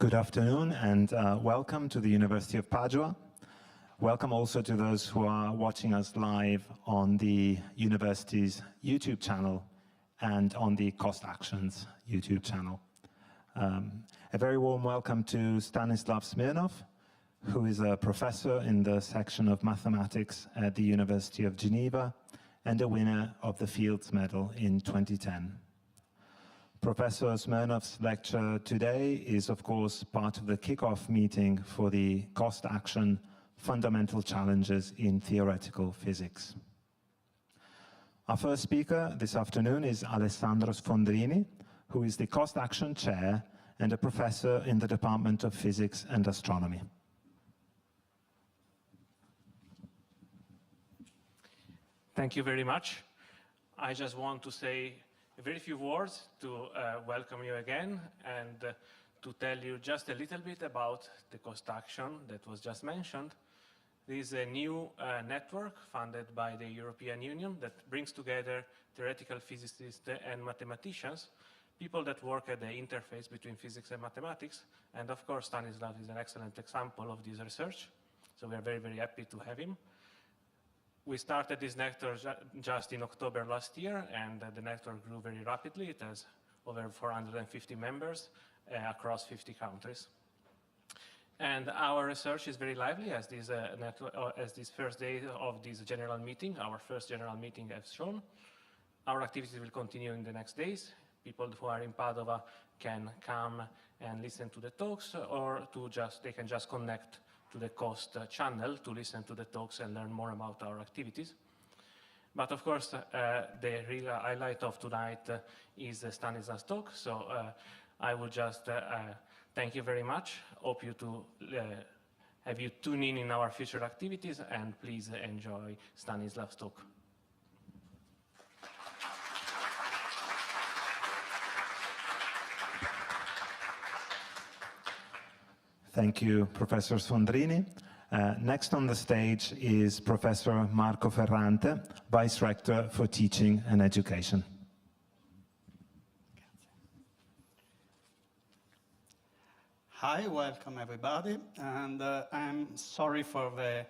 Good afternoon and welcome to the University of Padua. Welcome also to those who are watching us live on the university's YouTube channel and on the Cost Actions YouTube channel. A very warm welcome to Stanislav Smirnov, who is a professor in the section of mathematics at the University of Geneva and a winner of the Fields Medal in 2010. Professor Smirnov's lecture today is, of course, part of the kick-off meeting for the Cost Action Fundamental Challenges in Theoretical Physics. Our first speaker this afternoon is Alessandro Sfondrini, who is the Cost Action Chair and a professor in the Department of Physics and Astronomy. Thank you very much. I just want to say a very few words to welcome you again and to tell you just a little bit about the Cost Action that was just mentioned. This is a new network funded by the European Union that brings together theoretical physicists and mathematicians, people that work at the interface between physics and mathematics. And of course, Stanislav is an excellent example of this research. So we are very, very happy to have him. We started this network just in October last year, and the network grew very rapidly. It has over 450 members across 50 countries. And our research is very lively, as this first day of this general meeting, our first general meeting has shown. Our activities will continue in the next days. People who are in Padova can come and listen to the talks, or they can just connect to the Cost channel to listen to the talks and learn more about our activities. But of course, the real highlight of tonight is Stanislav's talk. So I will just thank you very much. Hope you to have you tune in our future activities, and please enjoy Stanislav's talk. Thank you, Professor Sfondrini. Next on the stage is Professor Marco Ferrante, Vice Rector for Teaching and Education. Hi, welcome everybody. And I'm sorry for the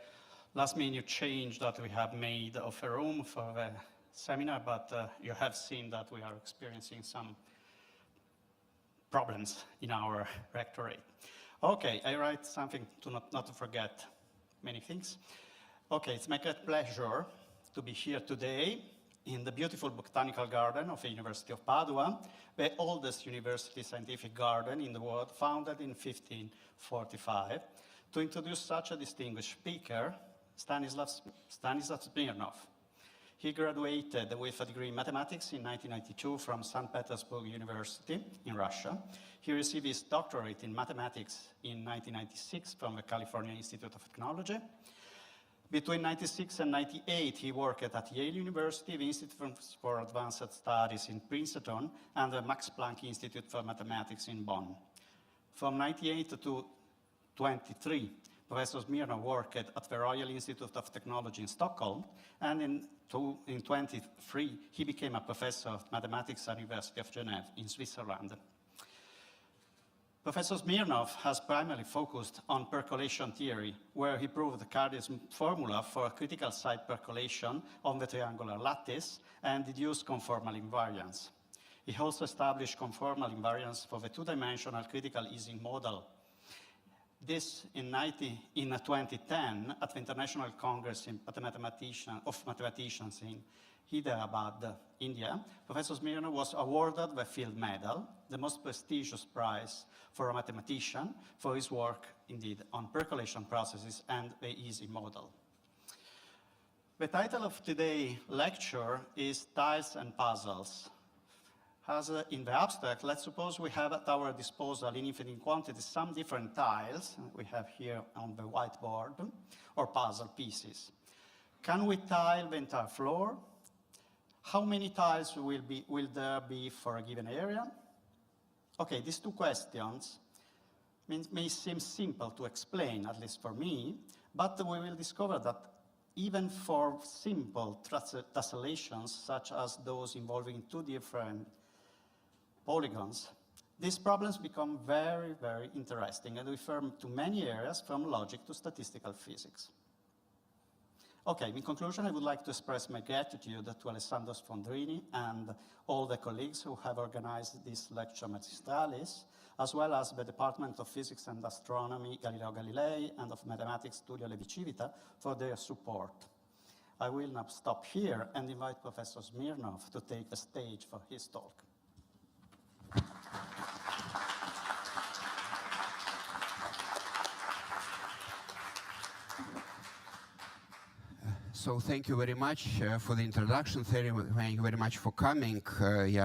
last minute change that we have made of a room for the seminar, but you have seen that we are experiencing some problems in our rectorate. Okay, I write something to not to forget many things. Okay, it's my great pleasure to be here today in the beautiful botanical garden of the University of Padua, the oldest university scientific garden in the world, founded in 1545, to introduce such a distinguished speaker, Stanislav Smirnov. He graduated with a degree in mathematics in 1992 from St. Petersburg University in Russia. He received his doctorate in mathematics in 1996 from the California Institute of Technology. Between 1996 and 1998, he worked at Yale University, the Institute for Advanced Studies in Princeton, and the Max Planck Institute for Mathematics in Bonn. From 1998 to 2023, Professor Smirnov worked at the Royal Institute of Technology in Stockholm, and in 2023, he became a professor of mathematics at the University of Genève in Switzerland. Professor Smirnov has primarily focused on percolation theory, where he proved Cardy's formula for critical site percolation on the triangular lattice and deduced conformal invariance. He also established conformal invariance for the two-dimensional critical Ising model. This in 2010 at the International Congress of Mathematicians in Hyderabad, India, Professor Smirnov was awarded the Field Medal, the most prestigious prize for a mathematician, for his work, indeed, on percolation processes and the Ising model. The title of today's lecture is Tiles and Puzzles. As in the abstract, let's suppose we have at our disposal in infinite quantities some different tiles we have here on the whiteboard, or puzzle pieces. Can we tile the entire floor? How many tiles will there be for a given area? Okay, these two questions may seem simple to explain, at least for me, but we will discover that even for simple tessellations, such as those involving two different polygons, These problems become very, very interesting and refer to many areas from logic to statistical physics. Okay, in conclusion, I would like to express my gratitude to Alessandro Sfondrini and all the colleagues who have organized this lecture magistralis, as well as the Department of Physics and Astronomy Galileo Galilei and of Mathematics Studio Levi Civita for their support. I will now stop here and invite Professor Smirnov to take the stage for his talk. So thank you very much for the introduction. Thank you very much for coming.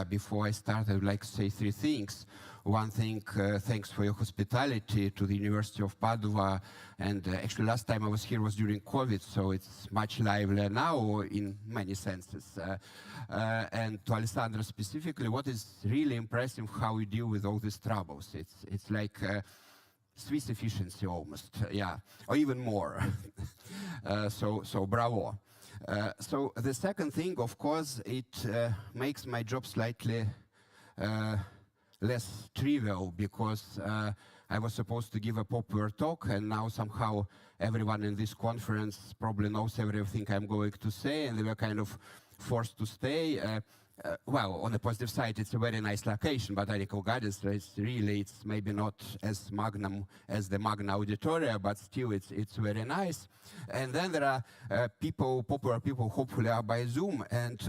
Before I start, I would like to say three things. One thing, thanks for your hospitality to the University of Padova. And actually, last time I was here was during COVID, so it's much livelier now in many senses. And to Alessandro specifically, what is really impressive how we deal with all these troubles. It's like Swiss efficiency almost, or even more. So bravo. So the second thing, of course, it makes my job slightly less trivial, because I was supposed to give a popular talk, and now somehow everyone in this conference probably knows everything I'm going to say, and they were kind of forced to stay. Well, on the positive side, it's a very nice location, Botanical Gardens, it's maybe not as magnum as the Magna Auditoria, but still it's very nice. And then there are popular people, hopefully are by Zoom, and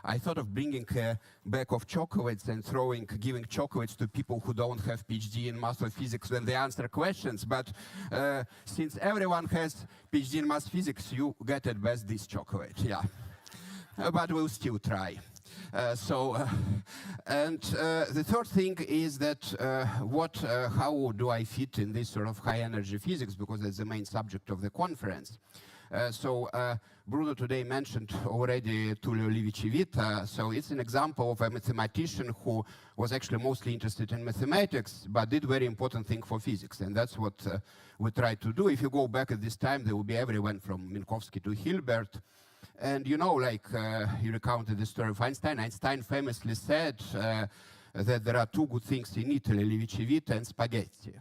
I thought of bringing a bag of chocolates and giving chocolates to people who don't have PhD in math or physics when they answer questions, but since everyone has PhD in math physics, you get at best this chocolate, but we'll still try. And the third thing is that how do I fit in this sort of high energy physics, because that's the main subject of the conference. Bruno today mentioned already Tullio Levi Civita, so it's an example of a mathematician who was actually mostly interested in mathematics, but did very important thing for physics, and that's what we try to do. If you go back at this time, there will be everyone from Minkowski to Hilbert. And you know, he recounted the story of Einstein. Einstein famously said that there are two good things in Italy, Levi Civita and spaghetti.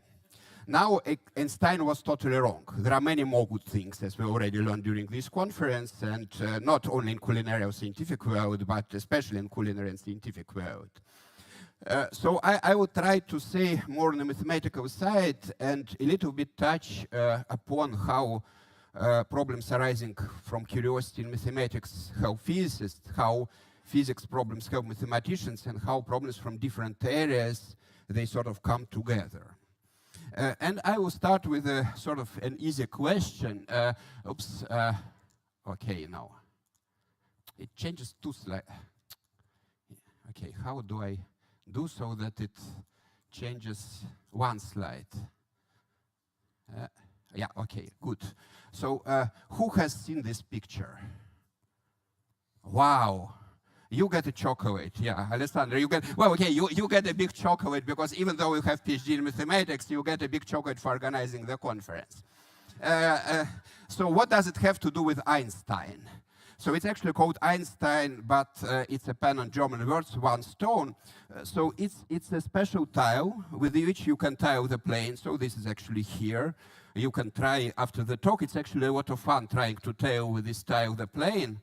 Now, Einstein was totally wrong. There are many more good things, as we already learned during this conference, and not only in culinary or scientific world, but especially in culinary and scientific world. So I will try to say more on the mathematical side and a little bit touch upon how problems arising from curiosity in mathematics help physicists, how physics problems help mathematicians, and how problems from different areas, they sort of come together. And I will start with a sort of an easy question. Okay, now. It changes two slides. Okay, how do I do so that it changes one slide? Okay, good. So, who has seen this picture? Wow, you get a chocolate. Yeah, Alessandro, you get, well, okay, you get a big chocolate, because even though you have PhD in mathematics, you get a big chocolate for organizing the conference. So what does it have to do with Einstein? So it's actually called Einstein, but it's a pen on German words, one stone. So it's a special tile with which you can tile the plane. So this is actually here. You can try after the talk. It's actually a lot of fun trying to tile with this tile the plane.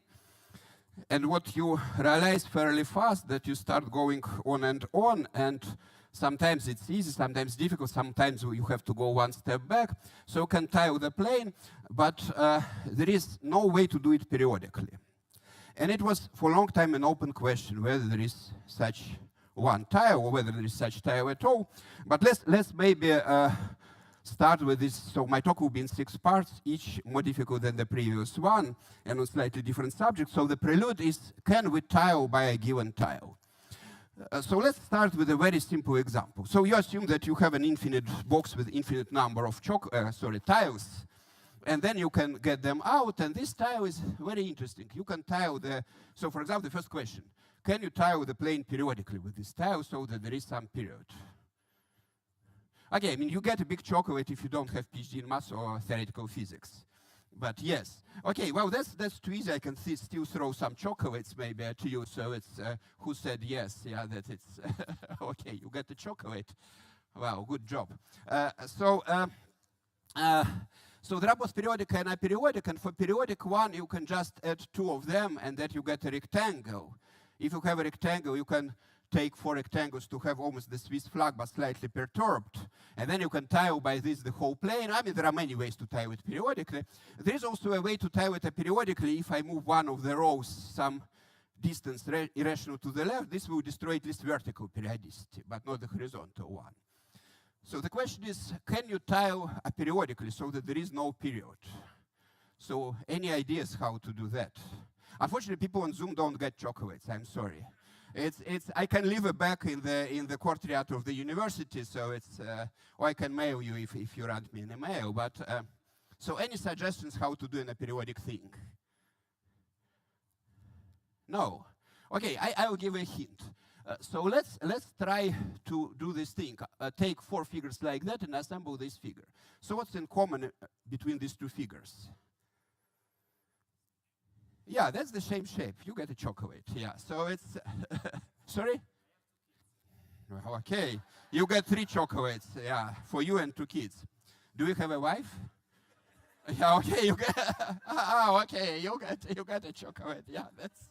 And what you realize fairly fast, that you start going on, and sometimes it's easy, sometimes difficult, sometimes you have to go one step back. So you can tile the plane, but there is no way to do it periodically. And it was for a long time an open question whether there is such one tile or whether there is such tile at all. But let's maybe start with this. So my talk will be in 6 parts, each more difficult than the previous one, and on slightly different subjects. So the prelude is, can we tile by a given tile? So let's start with a very simple example. So you assume that you have an infinite box with infinite number of tiles, and then you can get them out, and this tile is very interesting. You can tile so for example, the first question, can you tile the plane periodically with this tile so that there is some period? Okay, I mean, you get a big chocolate if you don't have PhD in math or theoretical physics. But yes. Okay, well, that's too easy. I can still throw some chocolates maybe at you. So it's who said yes? Yeah, that it's okay. You get the chocolate. Wow, good job. So there are both periodic and aperiodic, and for periodic one, you can just add two of them, and that you get a rectangle. If you have a rectangle, you can take 4 rectangles to have almost the Swiss flag, but slightly perturbed. And then you can tile by this the whole plane. I mean, there are many ways to tile it periodically. There is also a way to tile it aperiodically. If I move one of the rows some distance irrational to the left, this will destroy at least vertical periodicity, but not the horizontal one. So the question is, can you tile aperiodically so that there is no period? So any ideas how to do that? Unfortunately, people on Zoom don't get chocolates. I'm sorry. I can leave it back in the courtyard of the university, so it's or I can mail you if you write me an email. But so any suggestions how to do an aperiodic thing? No. Okay, I will give a hint. So let's try to do this thing. Take 4 figures like that and assemble this figure. So what's in common between these 2 figures? Yeah, that's the same shape. You get a chocolate. Yeah, so it's sorry? Well, okay, you get 3 chocolates. Yeah, for you and 2 kids. Do you have a wife? Yeah, okay, you get okay, you get a chocolate. Yeah, that's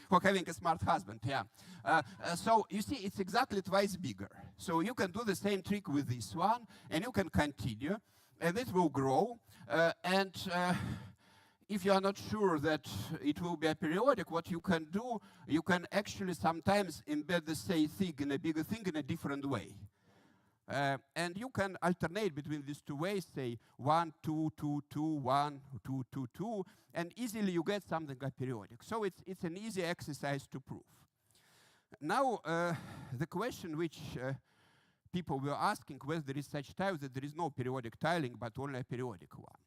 for having a smart husband. Yeah. So you see, it's exactly twice bigger. So you can do the same trick with this one, and you can continue, and it will grow. If you are not sure that it will be aperiodic, what you can do, you can actually sometimes embed the same thing in a bigger thing in a different way. And you can alternate between these 2 ways, say 1, 2, 2, 2, 1, 2, 2, 2, and easily you get something aperiodic. So it's an easy exercise to prove. Now, the question which people were asking, whether there is such tiles that there is no periodic tiling, but only a periodic one.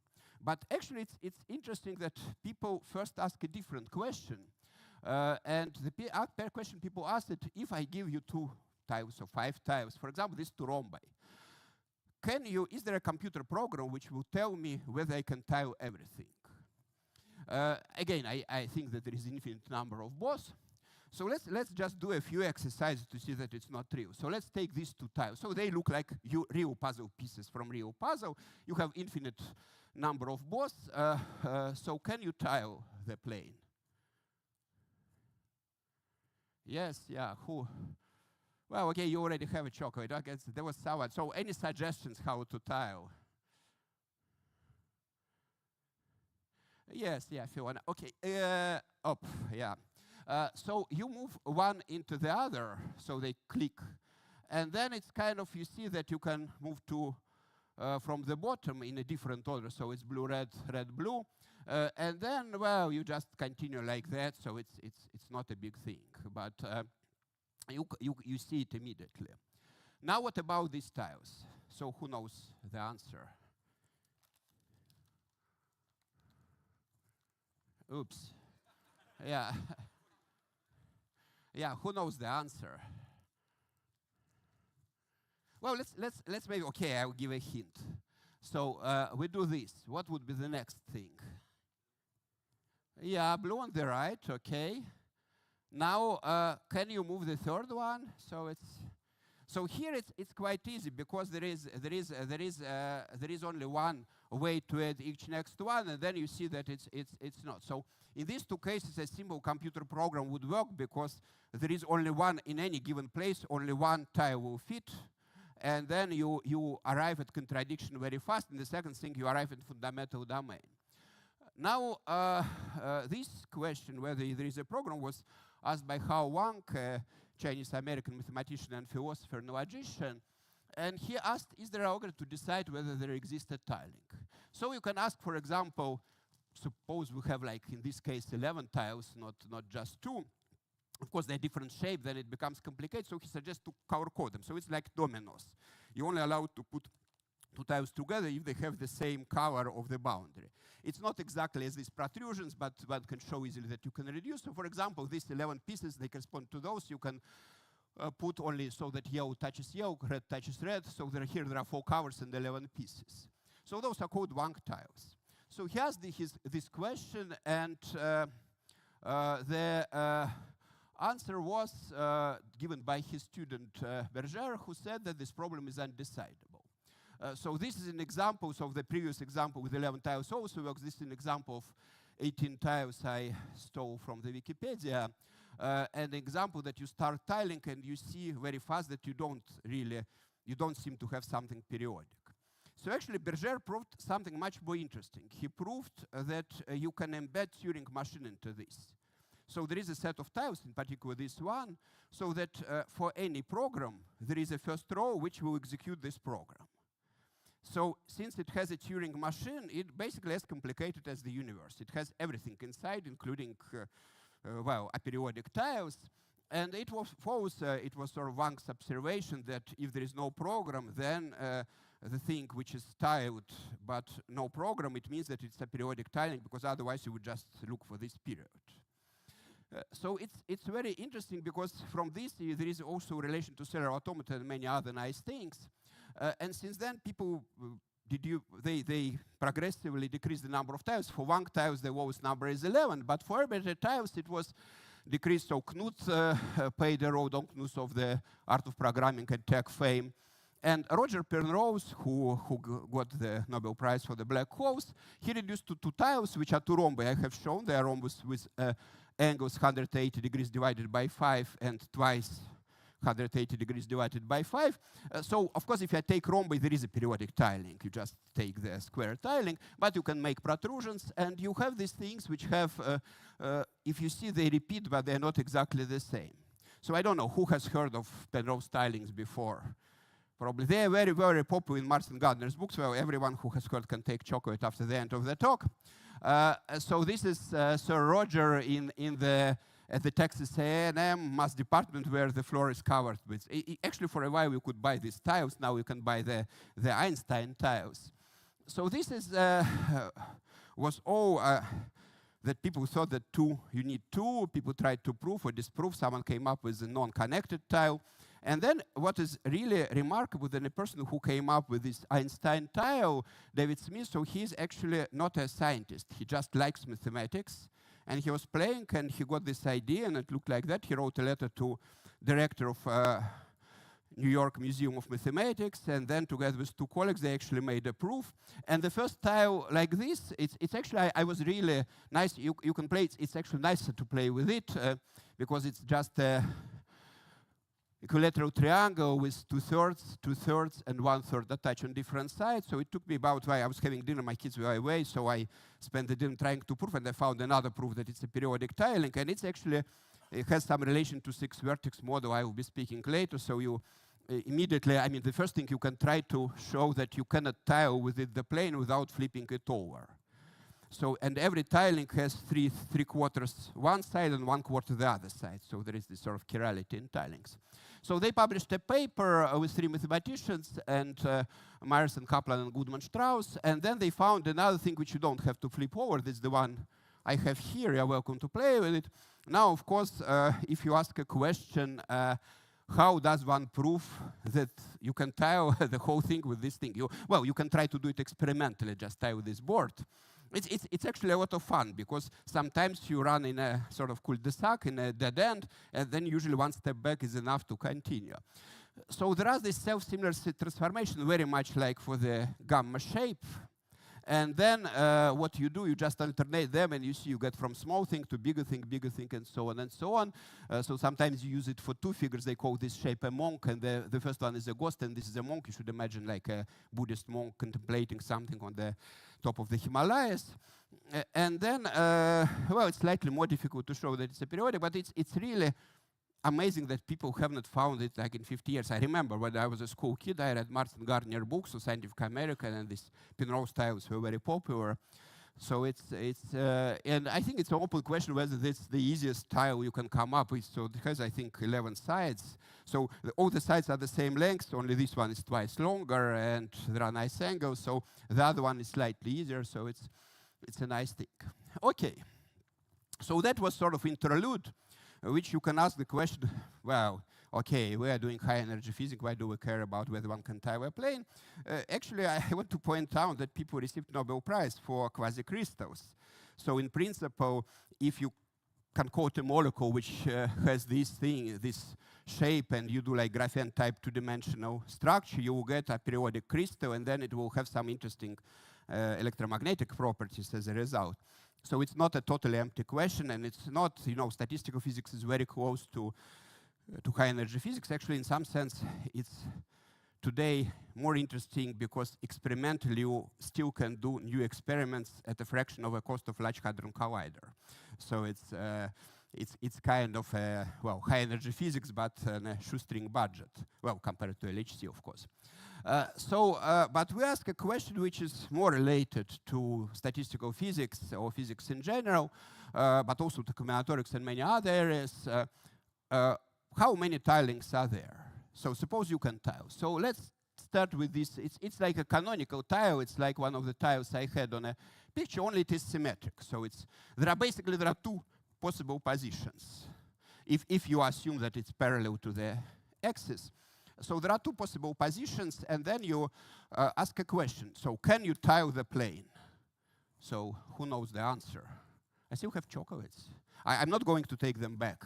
But actually, it's interesting that people first ask a different question. And the question people asked it, if I give you 2 tiles or 5 tiles, for example, these 2 rhombi, is there a computer program which will tell me whether I can tile everything? Again, I think that there is an infinite number of both. So let's just do a few exercises to see that it's not real. So let's take these 2 tiles. So they look like real puzzle pieces from real puzzle. You have infinite number of both. So can you tile the plane? Yes, yeah, who? Well, okay, you already have a chocolate. I guess there was someone. So any suggestions how to tile? Yes, yeah, Fiona. Okay, up, yeah. So you move one into the other, so they click. And then it's kind of, you see that you can move 2 from the bottom in a different order. So it's blue, red, red, blue. And then, well, you just continue like that, so it's not a big thing. But you see it immediately. Now what about these tiles? So who knows the answer? Oops. Yeah. Yeah, who knows the answer? Well, let's maybe, okay, I'll give a hint. So we do this. What would be the next thing? Yeah, blue on the right, okay. Now, can you move the 3rd one? So here it's quite easy because there is only one way to add each next one, and then you see that it's not. So in these 2 cases, a simple computer program would work because there is only one in any given place, only one tile will fit, and then you arrive at contradiction very fast. And the second thing, you arrive at fundamental domain. Now, this question, whether there is a program, was asked by Hao Wang, a Chinese-American mathematician and philosopher and logician. And he asked, is there an algorithm to decide whether there exists a tiling? So you can ask, for example, suppose we have, like in this case, 11 tiles, not just 2. Of course, they're different shape, then it becomes complicated. So he suggests to color-code them. So it's like dominoes. You're only allowed to put 2 tiles together if they have the same color of the boundary. It's not exactly as these protrusions, but one can show easily that you can reduce. So for example, these 11 pieces, they correspond to those. You can put only so that yellow touches yellow, red touches red. So here there are 4 colors and 11 pieces. So those are called Wang tiles. so he asked this question, and the answer was given by his student Berger, who said that this problem is undecidable. So this is an example of the previous example with 11 tiles also works. This is an example of 18 tiles I stole from the Wikipedia. An example that you start tiling and you see very fast that you don't seem to have something periodic. So actually Berger proved something much more interesting. He proved that you can embed Turing machine into this. So there is a set of tiles, in particular this one, so that for any program, there is a first row which will execute this program. So since it has a Turing machine, it basically as complicated as the universe. It has everything inside, including aperiodic tiles. And it was false. It was sort of Wang's observation that if there is no program, then the thing which is tiled but no program, it means that it's a periodic tiling, because otherwise you would just look for this period. So it's very interesting, because from this there is also a relation to cellular automata and many other nice things. And since then, people they progressively decreased the number of tiles. For Wang tiles, the lowest number is 11, but for arbitrary tiles, it was decreased. So Knut paid a road on Knut of the Art of Programming and Tech fame. And Roger Penrose, who got the Nobel Prize for the black holes, he reduced to 2 tiles, which are 2 rhombi. I have shown they are rhombus with angles 180 degrees divided by 5 and twice 180 degrees divided by 5. So, of course, if I take rhombi, there is a periodic tiling. You just take the square tiling, but you can make protrusions, and you have these things which have, if you see, they repeat, but they're not exactly the same. So I don't know who has heard of Penrose tilings before. Probably they are very, very popular in Martin Gardner's books. Well, everyone who has heard can take chocolate after the end of the talk. So this is Sir Roger at the Texas A&M Math Department, where the floor is covered with. Actually, for a while, you could buy these tiles. Now you can buy the Einstein tiles. So this is was all that people thought that you need 2. People tried to prove or disprove. Someone came up with a non-connected tile. And then what is really remarkable, then the person who came up with this Einstein tile, David Smith, so he's actually not a scientist. He just likes mathematics. And he was playing, and he got this idea, and it looked like that. He wrote a letter to director of New York Museum of Mathematics, and then together with 2 colleagues, they actually made a proof. And the first tile like this, it's actually, I was really nice. You can play it. It's actually nicer to play with it because it's just a equilateral triangle with 2/3, 2/3, and 1/3 attached on different sides. So it took me about, I was having dinner, my kids were away, so I spent the dinner trying to prove, and I found another proof that it's a periodic tiling, and it's actually, it has some relation to 6-vertex model I will be speaking later. So you immediately, the first thing you can try to show that you cannot tile within the plane without flipping it over. So, and every tiling has 3/4 one side and 1/4 the other side. So there is this sort of chirality in tilings. So they published a paper with 3 mathematicians, and Myerson, Kaplan, and Goodman-Strauss. And then they found another thing which you don't have to flip over. This is the one I have here. You're welcome to play with it. Now, of course, if you ask a question, how does one prove that you can tile the whole thing with this thing? Well, you can try to do it experimentally, just tile this board. It's actually a lot of fun, because sometimes you run in a sort of cul-de-sac, in a dead end, and then usually 1 step back is enough to continue. So there are this self-similar transformation, very much like for the gamma shape. And then what you do, you just alternate them, and you see you get from small thing to bigger thing, and so on and so on. So sometimes you use it for 2 figures. They call this shape a monk, and the first one is a ghost, and this is a monk. You should imagine like a Buddhist monk contemplating something on the top of the Himalayas. And then, well, it's slightly more difficult to show that it's a periodic, but it's really amazing that people have not found it like in 50 years. I remember when I was a school kid, I read Martin Gardner books of Scientific American, and these Penrose tiles were very popular. So and I think it's an open question whether it's the easiest tile you can come up with. So it has, I think, 11 sides. So all the sides are the same length, only this one is twice longer, and there are nice angles. So the other one is slightly easier, so it's a nice thing. Okay, so that was sort of interlude, which you can ask the question, well, okay, we are doing high energy physics, why do we care about whether one can tie a plane? Actually, I want to point out that people received Nobel Prize for quasi-crystals. So in principle, if you can quote a molecule which has this thing, this shape, and you do like graphene type two-dimensional structure, you will get a periodic crystal, and then it will have some interesting electromagnetic properties as a result. So it's not a totally empty question, and it's not, statistical physics is very close to high energy physics. Actually, in some sense, it's today more interesting because experimentally you still can do new experiments at a fraction of the cost of Large Hadron Collider. So it's kind of high energy physics, but on a shoestring budget. Well, compared to LHC, of course. But we ask a question which is more related to statistical physics or physics in general, but also to combinatorics and many other areas. How many tilings are there? So suppose you can tile. So let's start with this. It's like a canonical tile. It's like one of the tiles I had on a picture, only it is symmetric. So there are two possible positions, if you assume that it's parallel to the axis. So there are two possible positions, and then you ask a question. So can you tile the plane? So who knows the answer? I still have chocolates. I'm not going to take them back.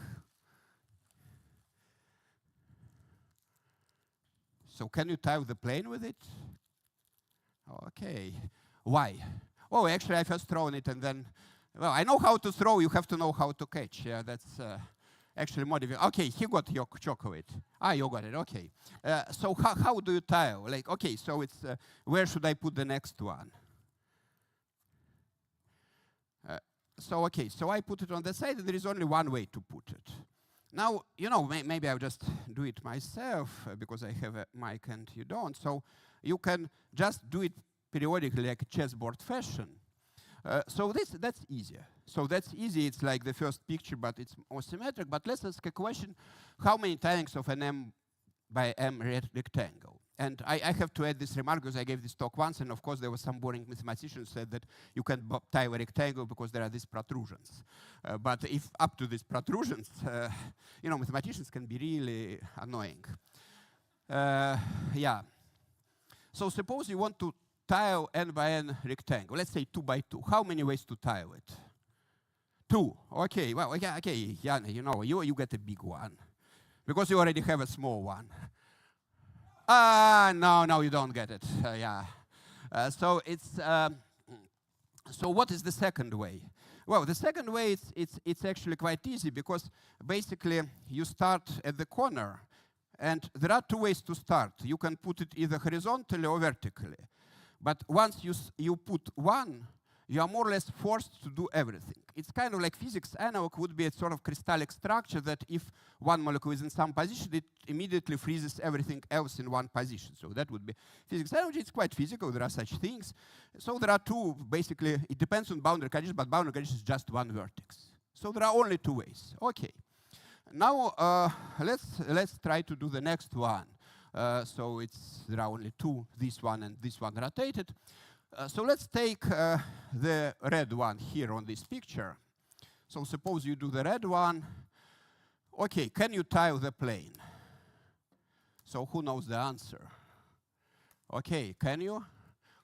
So can you tile the plane with it? Okay. Why? Oh, actually, I first thrown it, and then, well, I know how to throw. You have to know how to catch. Yeah, that's actually more difficult. Okay, he got your chocolate. You got it. Okay. So how do you tile? Like, okay, so it's where should I put the next one? So I put it on the side, and there is only one way to put it. Now, maybe I'll just do it myself because I have a mic and you don't. So you can just do it periodically like a chessboard fashion. So that's easier. So that's easy. It's like the first picture, but it's more symmetric. But let's ask a question. How many tilings of an M by M rectangle? And I have to add this remark because I gave this talk once, and of course there was some boring mathematician who said that you can tile a rectangle because there are these protrusions. But if up to these protrusions, mathematicians can be really annoying. Yeah. So suppose you want to tile n by n rectangle. Let's say 2 by 2. How many ways to tile it? 2. Okay. Well, okay. Jan, you get a big one because you already have a small one. No, you don't get it. Yeah. So what is the second way? Well, the second way it's actually quite easy because basically you start at the corner, and there are two ways to start. You can put it either horizontally or vertically. But once you put one, you are more or less forced to do everything. It's kind of like physics analog would be a sort of crystallic structure that if one molecule is in some position, it immediately freezes everything else in one position. So that would be physics analog. It's quite physical. There are such things. So there are two, basically, it depends on boundary conditions, but boundary conditions is just one vertex. So there are only two ways. Okay. Now let's try to do the next one. So there are only two, this one and this one rotated. So let's take the red one here on this picture. So suppose you do the red one. Okay, can you tile the plane? So who knows the answer? Okay, can you?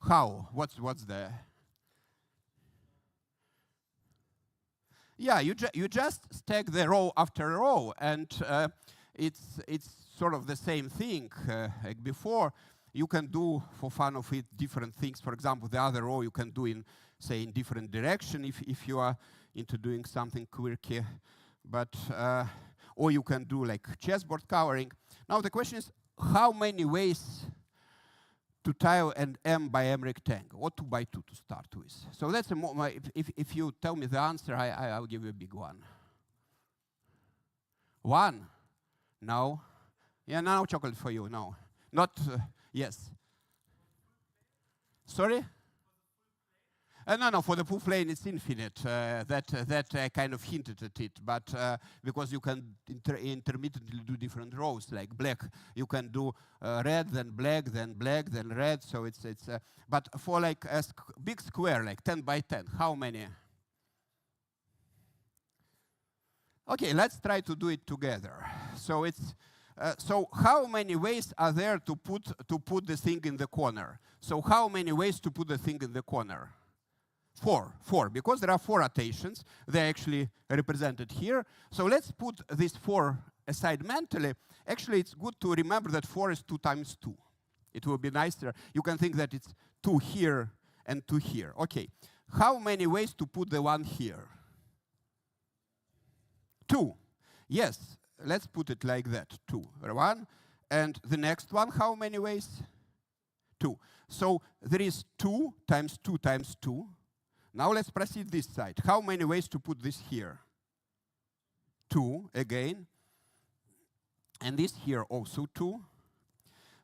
How? What's the? Yeah, you just stack the row after row, and it's sort of the same thing like before. You can do, for fun of it, different things. For example, the other row you can do in different direction if you are into doing something quirky. But or you can do like chessboard coloring. Now the question is, how many ways to tile an M by M rectangle, or 2 by 2 to start with? So that's if you tell me the answer, I'll give you a big one. 1? No. Yeah, no chocolate for you. No, not. Yes. Sorry? No, for the full plane it's infinite. That kind of hinted at it, but because you can intermittently do different rows, like black, you can do red, then black, then red. So it's but for like a big square, like 10 by 10, how many? Okay, let's try to do it together. So it's So how many ways are there to put the thing in the corner? So how many ways to put the thing in the corner? Four, because there are 4 rotations. They're actually represented here. So let's put these 4 aside mentally. Actually, it's good to remember that 4 is 2 times 2. It will be nicer. You can think that it's 2 here and 2 here. Okay, how many ways to put the one here? 2. Yes, let's put it like that, 2. 1. And the next one, how many ways? 2. So there is 2 times 2 times 2. Now let's proceed this side. How many ways to put this here? 2 again. And this here also 2.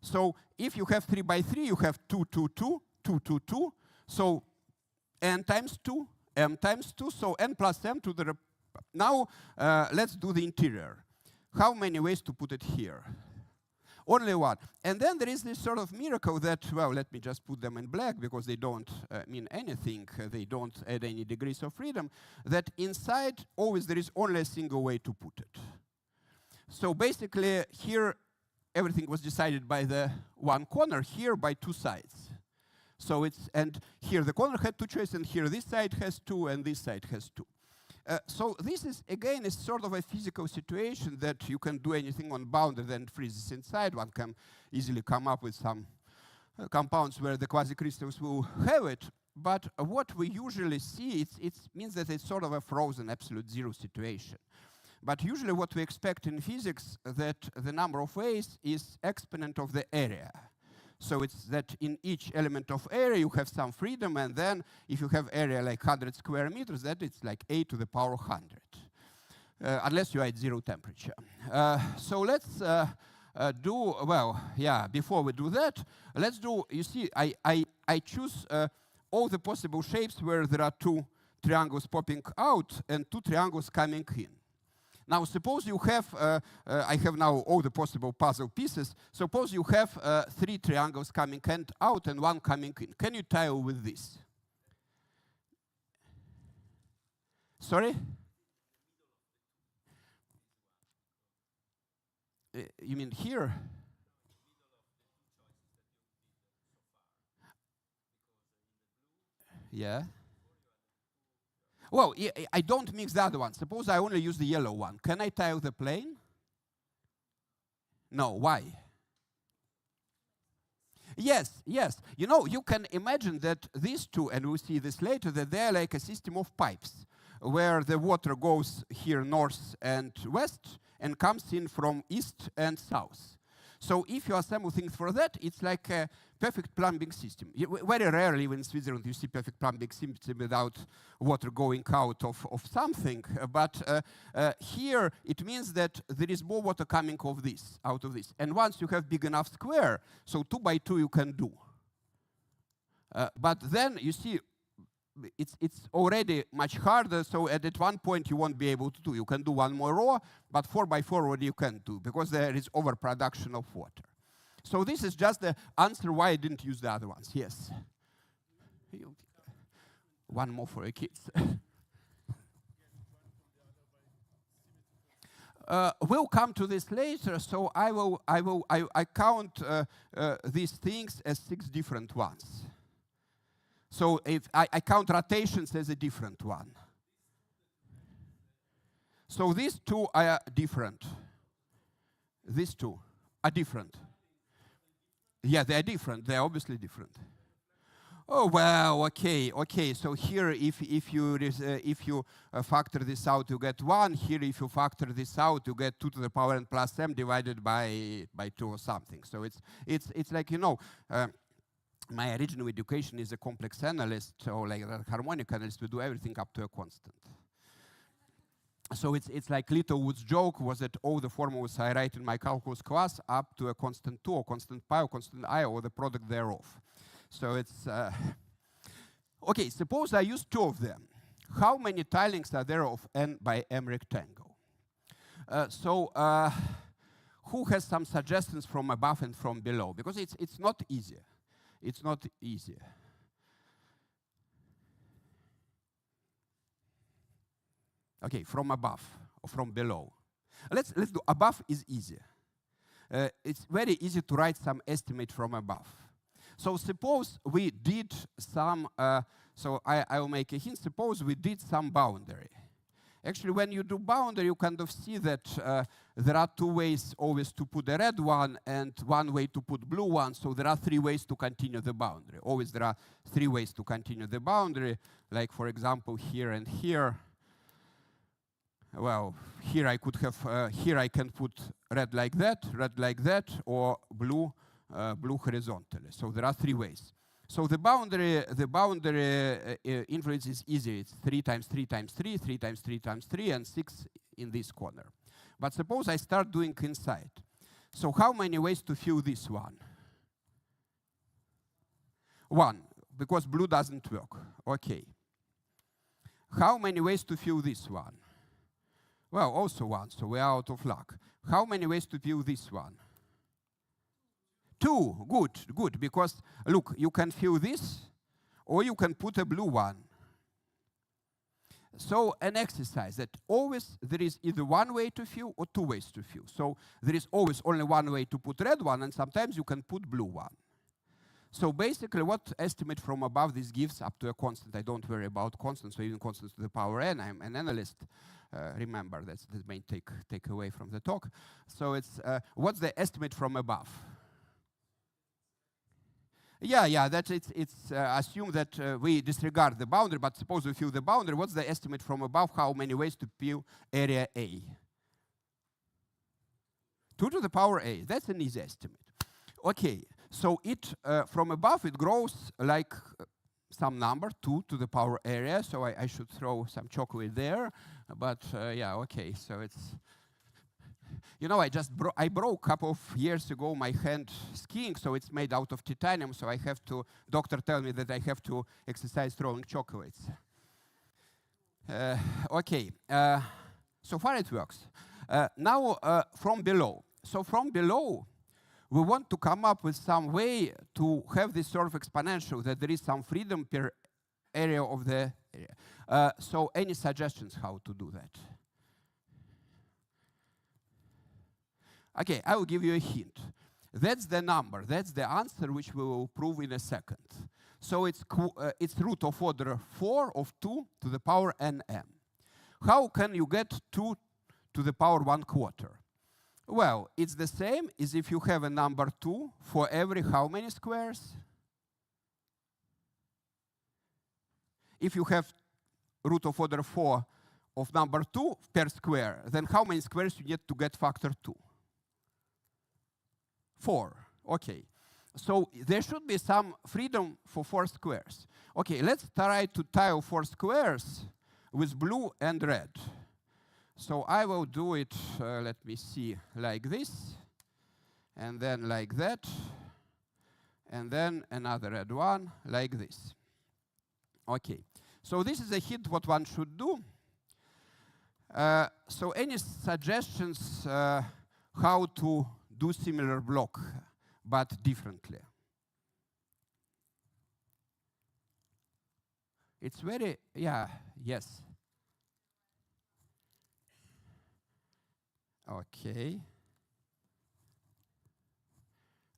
So if you have 3 by 3, you have 2, 2, 2, 2, 2, 2. So n times 2, m times 2. So n plus m to the... Now let's do the interior. How many ways to put it here? Only 1. And then there is this sort of miracle that, well, let me just put them in black because they don't mean anything. They don't add any degrees of freedom. That inside, always there is only a single way to put it. So basically, here, everything was decided by the one corner, here by 2 sides. So it's, and here the corner had 2 choices, and here this side has 2, and this side has 2. So this is, again, is sort of a physical situation that you can do anything on boundary and freezes inside. One can easily come up with some compounds where the quasi-crystals will have it. But what we usually see, it means that it's sort of a frozen absolute zero situation. But usually what we expect in physics, that the number of ways is exponent of the area. So it's that in each element of area you have some freedom, and then if you have area like 100 square meters, that it's like a to the power 100, unless you are at 0 temperature. So let's do, well, yeah, before we do that, let's do, you see, I choose all the possible shapes where there are 2 triangles popping out and 2 triangles coming in. Now, suppose you have, I have now all the possible puzzle pieces. Suppose you have 3 triangles coming out and 1 coming in. Can you tile with this? Sorry? You mean here? Yeah. Well, I don't mix the other one. Suppose I only use the yellow one. Can I tile the plane? No, why? Yes, yes. You know, you can imagine that these 2, and we'll see this later, that they're like a system of pipes, where the water goes here north and west, and comes in from east and south. So if you assemble things for that, it's like a perfect plumbing system. Very rarely, even in Switzerland, you see perfect plumbing system without water going out of something. But here, it means that there is more water coming out of this. And once you have big enough square, so 2 by 2 you can do. But then, you see, it's already much harder, so at one point you won't be able to do. You can do 1 more row, but 4 by 4 already you can't do, because there is overproduction of water. So this is just the answer why I didn't use the other ones. Yes? 1 more for your kids. We'll come to this later, so I count these things as 6 different ones. So if I count rotations as a different one. So these 2 are different. These 2 are different. Yeah, they are different. They are obviously different. Oh well, okay. So here, if you factor this out, you get 1. Here, if you factor this out, you get 2 to the power n plus m divided by 2 or something. So it's like, you know. My original education is a complex analyst, or like a harmonic analyst. We do everything up to a constant. So it's like Littlewood's joke was that all the formulas I write in my calculus class up to a constant 2, or constant pi, or constant I, or the product thereof. So it's... OK, suppose I use 2 of them. How many tilings are there of n by m rectangle? Who has some suggestions from above and from below? Because it's not easy. It's not easy. Okay, from above or from below. Let's do above is easier. it's very easy to write some estimate from above. So suppose we did some, so I will make a hint, suppose we did some boundary. Actually, when you do boundary, you kind of see that there are two ways always to put a red one and one way to put blue one. So there are three ways to continue the boundary. Always there are three ways to continue the boundary. Like, for example, here and here. Well, here I could have, here I can put red like that, or blue, blue horizontally. So there are three ways. So the boundary influence is easy. It's 3 times 3 times 3, 3 times 3 times 3, and 6 in this corner. But suppose I start doing inside. So how many ways to fill this one? 1, because blue doesn't work. Okay. How many ways to fill this one? Well, also 1, so we're out of luck. How many ways to fill this one? 2, good, because look, you can fill this, or you can put a blue one. So an exercise that always there is either one way to fill or 2 ways to fill. So there is always only one way to put red one, and sometimes you can put blue one. So basically, what estimate from above this gives up to a constant? I don't worry about constants, so even constants to the power n. I'm an analyst. Remember, that's the main take away from the talk. So it's what's the estimate from above? Yeah, that it's assume that we disregard the boundary, but suppose we fill the boundary. What's the estimate from above? How many ways to fill area A? 2 to the power A. That's an easy estimate. Okay, so it from above it grows like some number, 2 to the power area. So I should throw some chocolate there, but yeah, okay. So it's. You know, I broke a couple of years ago my hand skiing, so it's made out of titanium, so I have to, doctor tell me that I have to exercise throwing chocolates. Okay, so far it works. Now from below. So from below, we want to come up with some way to have this sort of exponential, that there is some freedom per area of the area. So any suggestions how to do that? Okay, I will give you a hint. That's the number. That's the answer, which we will prove in a second. So it's root of order 4 of 2 to the power nm. How can you get 2 to the power 1/4? Well, it's the same as if you have a number 2 for every how many squares? If you have root of order 4 of number 2 per square, then how many squares you need to get factor 2? 4. Okay. So there should be some freedom for 4 squares. Okay, let's try to tile 4 squares with blue and red. So I will do it, let me see, like this, and then like that, and then another red one, like this. Okay. So this is a hint what one should do. So any suggestions how to do similar block, but differently? It's very, yeah, yes. Okay.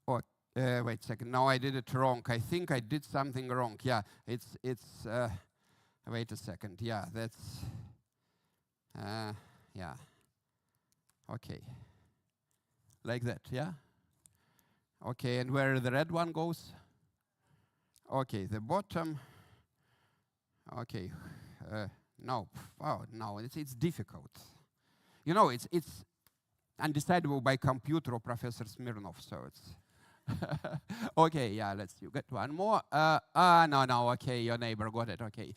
Oh, wait a second. No, I did it wrong. I think I did something wrong. Yeah, it's wait a second. Yeah, that's, yeah. Okay. Like that, yeah? Okay, and where the red one goes? Okay, the bottom. Okay, no, oh, no, it's difficult. You know, it's undecidable by computer or Professor Smirnov, so it's... Okay, yeah, let's you get one more. No, okay, your neighbor got it, okay.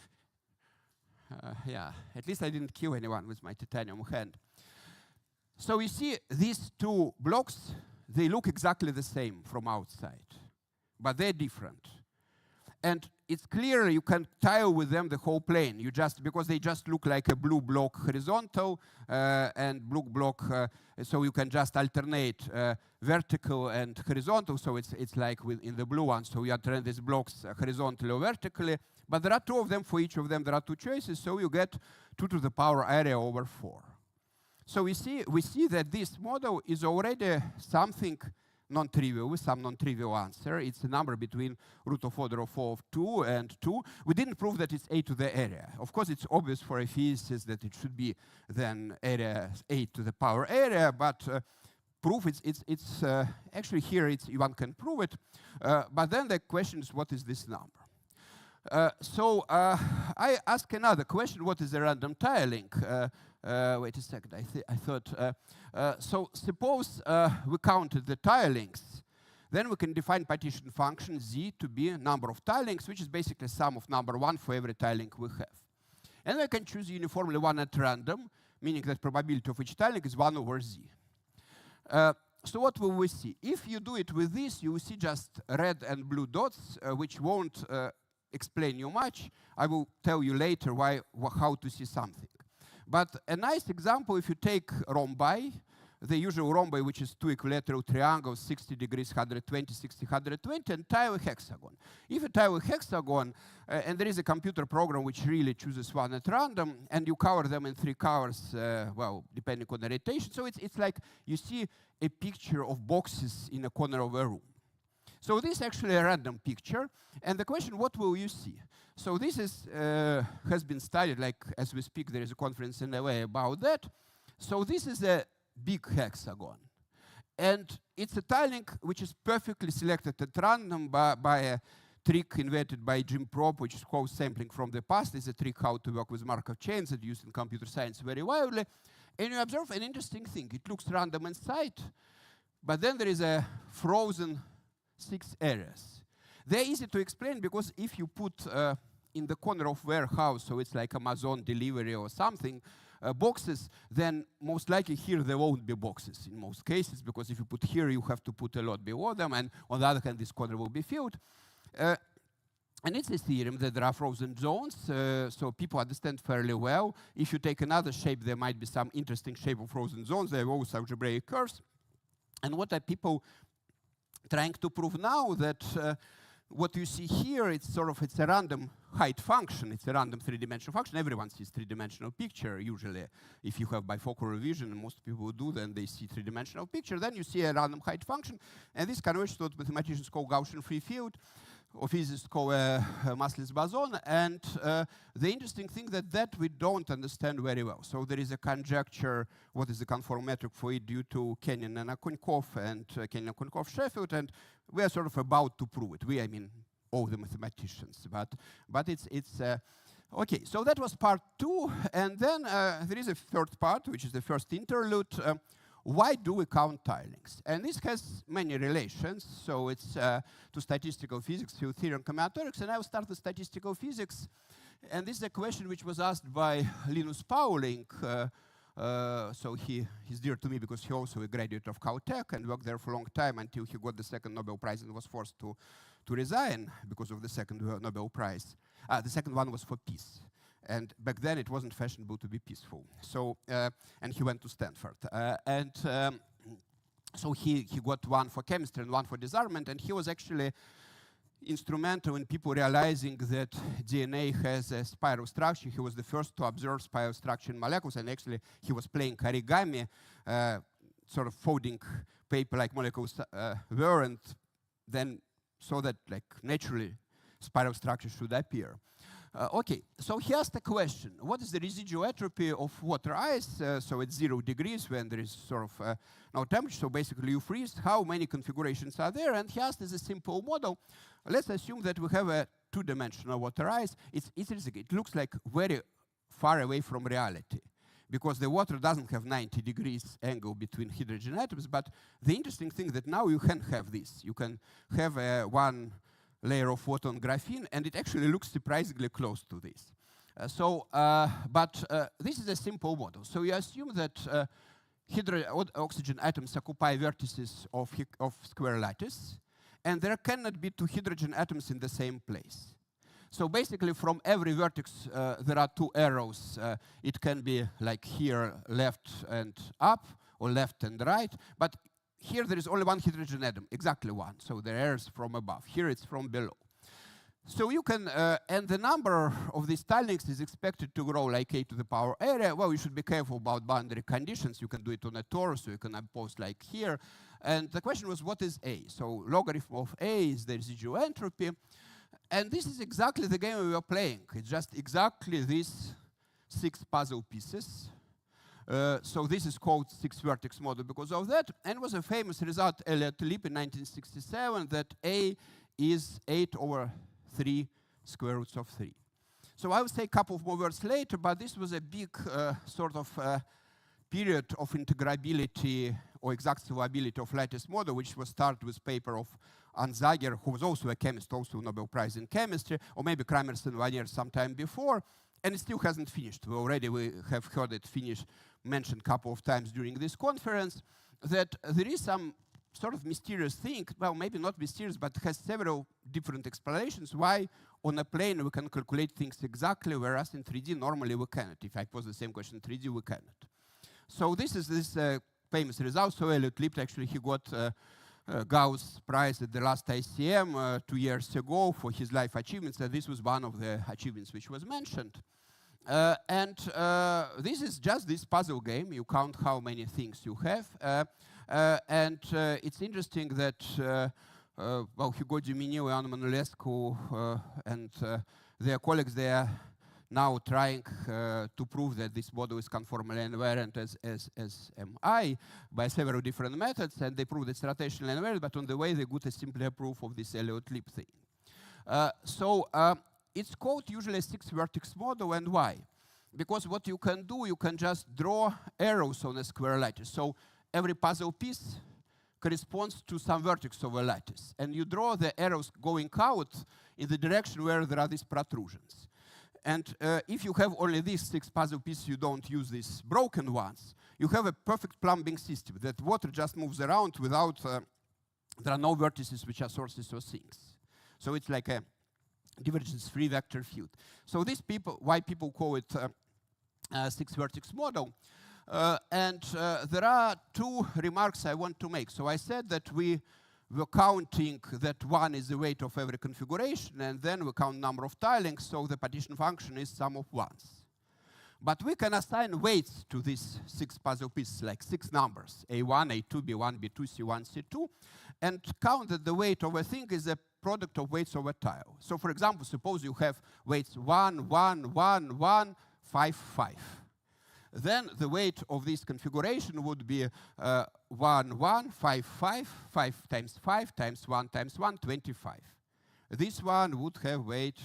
Yeah, at least I didn't kill anyone with my titanium hand. So you see, these 2 blocks, they look exactly the same from outside, but they're different. And it's clear you can tile with them the whole plane. You just, because they just look like a blue block horizontal and blue block, so you can just alternate vertical and horizontal. So it's like in the blue one, so you alternate these blocks horizontally or vertically. But there are 2 of them. For each of them, there are 2 choices, so you get 2 to the power area over 4. So we see that this model is already something non-trivial, with some non-trivial answer. It's a number between root of order of 4 of 2 and 2. We didn't prove that it's a to the area. Of course, it's obvious for a physicist that it should be then area a to the power area, but proof it's actually here one can prove it. But then the question is, what is this number? So I ask another question: what is a random tiling? Wait a second. I thought. So suppose we counted the tilings, then we can define partition function z to be a number of tilings, which is basically sum of number 1 for every tiling we have. And I can choose uniformly 1 at random, meaning that probability of each tiling is 1 over z. So what will we see? If you do it with this, you will see just red and blue dots, which won't explain you much. I will tell you later how to see something. But a nice example, if you take rhombi, the usual rhombi, which is 2 equilateral triangles, 60 degrees, 120, 60, 120, and tile a hexagon. If you tile a hexagon, and there is a computer program which really chooses 1 at random, and you cover them in 3 colors, well, depending on the rotation. So it's like you see a picture of boxes in a corner of a room. So this is actually a random picture, and the question, what will you see? So this has been studied, like as we speak, there is a conference in LA about that. So this is a big hexagon, and it's a tiling which is perfectly selected at random by a trick invented by Jim Propp, which is called sampling from the past. It's a trick how to work with Markov chains that used in computer science very widely. And you observe an interesting thing. It looks random inside, but then there is a frozen 6 areas. They're easy to explain because if you put in the corner of warehouse, so it's like Amazon delivery or something, boxes, then most likely here there won't be boxes in most cases, because if you put here, you have to put a lot below them, and on the other hand, this corner will be filled. And it's a theorem that there are frozen zones, so people understand fairly well. If you take another shape, there might be some interesting shape of frozen zones. They have also algebraic curves. And what are people trying to prove now? That what you see here, it's a random height function. It's a random 3-dimensional function. Everyone sees 3-dimensional picture usually. If you have bifocal vision, and most people do, then they see 3-dimensional picture. Then you see a random height function, and this converges to what mathematicians call Gaussian free field, or physicists call a massless boson. And the interesting thing that we don't understand very well. So there is a conjecture, what is the conform metric for it, due to Kenyon and Akonkov and Kenyon, Akonkov, Sheffield, and we are sort of about to prove it. I mean, all the mathematicians, but it's okay. So that was part 2, and then there is a third part, which is the first interlude. Why do we count tilings? And this has many relations. So it's to statistical physics, field theory, and combinatorics. And I will start with statistical physics. And this is a question which was asked by Linus Pauling. So he's dear to me because he also a graduate of Caltech and worked there for a long time until he got the second Nobel Prize and was forced to resign because of the second Nobel Prize. The second one was for peace. And back then, it wasn't fashionable to be peaceful. So, and he went to Stanford. So he got one for chemistry and one for disarmament. And he was actually instrumental in people realizing that DNA has a spiral structure. He was the first to observe spiral structure in molecules. And actually, he was playing origami, sort of folding paper like molecules were, and then so that like naturally spiral structure should appear. Okay, so he asked a question. What is the residual entropy of water ice? So at 0 degrees when there is sort of no temperature, so basically you freeze, how many configurations are there? And he asked as a simple model, let's assume that we have a 2-dimensional water ice. It looks like very far away from reality, because the water doesn't have 90 degrees angle between hydrogen atoms. But the interesting thing that now you can have this. You can have one layer of water on graphene, and it actually looks surprisingly close to this. But this is a simple model. So you assume that oxygen atoms occupy vertices of square lattice, and there cannot be 2 hydrogen atoms in the same place. So basically, from every vertex, there are 2 arrows. It can be like here, left and up, or left and right. But here there is only 1 hydrogen atom, exactly 1. So the arrows from above. Here it's from below. So you can, and the number of these tilings is expected to grow like a to the power area. Well, you should be careful about boundary conditions. You can do it on a torus, so you can impose like here. And the question was, what is A? So logarithm of A is the residual entropy. And this is exactly the game we were playing. It's just exactly these 6 puzzle pieces. So this is called 6-vertex model because of that. And it was a famous result, Elliott-Leap in 1967, that A is 8/3 square roots of 3. So I will say a couple of more words later, but this was a big sort of period of integrability or exact solvability of lattice model, which was started with paper of Anzager, who was also a chemist, also Nobel Prize in chemistry, or maybe Kramerson 1 year sometime before, and it still hasn't finished. We have heard it mentioned a couple of times during this conference, that there is some sort of mysterious thing, well, maybe not mysterious, but has several different explanations why on a plane we can calculate things exactly, whereas in 3D normally we cannot. If I pose the same question in 3D, we cannot. So this is this famous result. So Elliott-Leap, actually, he got Gauss Prize at the last ICM 2 years ago for his life achievements, and this was one of the achievements which was mentioned. This is just this puzzle game. You count how many things you have. It's interesting that, well, Hugo Gemini, Ioan Manolescu, and their colleagues, they are now trying to prove that this model is conformally invariant as MI by several different methods, and they prove it's rotationally invariant, but on the way they got a simpler proof of this Elliott-Leap thing. It's called usually a 6-vertex model, and why? Because what you can do, you can just draw arrows on a square lattice. So every puzzle piece corresponds to some vertex of a lattice, and you draw the arrows going out in the direction where there are these protrusions. And if you have only these 6 puzzle pieces, you don't use these broken ones, you have a perfect plumbing system that water just moves around without, there are no vertices which are sources or sinks. So it's like a divergence-free vector field. So why people call it a 6-vertex model. There are 2 remarks I want to make. So I said that we were counting that 1 is the weight of every configuration, and then we count number of tilings, so the partition function is sum of 1s. But we can assign weights to these 6 puzzle pieces, like 6 numbers, A1, A2, B1, B2, C1, C2, and count that the weight of a thing is a product of weights over tile. So for example, suppose you have weights 1, 1, 1, 1, 5, 5. Then the weight of this configuration would be 1, 1, 5, 5, 5 times 5 times 1 times 1, 25. This one would have weight,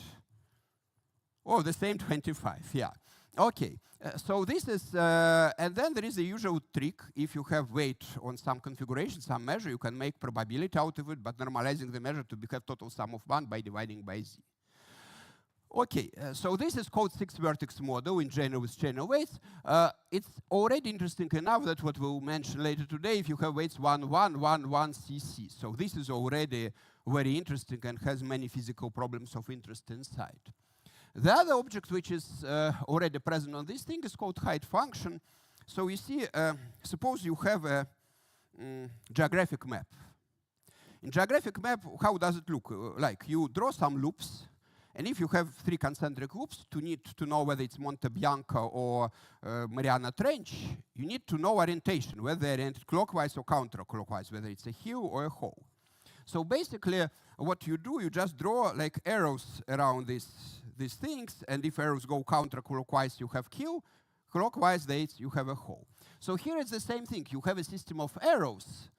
the same 25, yeah. Okay, so this is, and then there is a usual trick. If you have weight on some configuration, some measure, you can make probability out of it, but normalizing the measure to have total sum of 1 by dividing by z. Okay, so this is called 6-vertex model in general with general weights. It's already interesting enough that what we'll mention later today, if you have weights 1, 1, 1, 1, cc. So this is already very interesting and has many physical problems of interest inside. The other object which is already present on this thing is called height function. So you see, suppose you have a geographic map. In geographic map, how does it look like? You draw some loops. And if you have 3 concentric loops, to need to know whether it's Monte Bianco or Mariana Trench, you need to know orientation, whether they're oriented clockwise or counterclockwise, whether it's a hill or a hole. So basically, what you do, you just draw like arrows around these things, and if arrows go counterclockwise, you have hill, clockwise, you have a hole. So here it's the same thing. You have a system of arrows.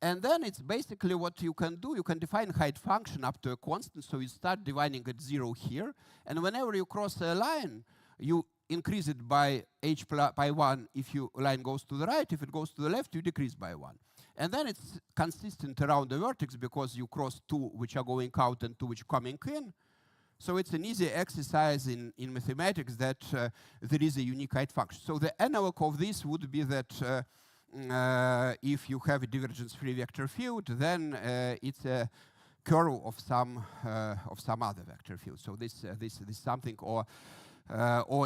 And then it's basically what you can do. You can define height function up to a constant. So you start dividing at 0 here. And whenever you cross a line, you increase it by h by 1 if your line goes to the right. If it goes to the left, you decrease by 1. And then it's consistent around the vertex because you cross 2 which are going out and 2 which are coming in. So it's an easy exercise in mathematics that there is a unique height function. So the analog of this would be that if you have a divergence-free vector field, then it's a curl of some other vector field. So this is something, or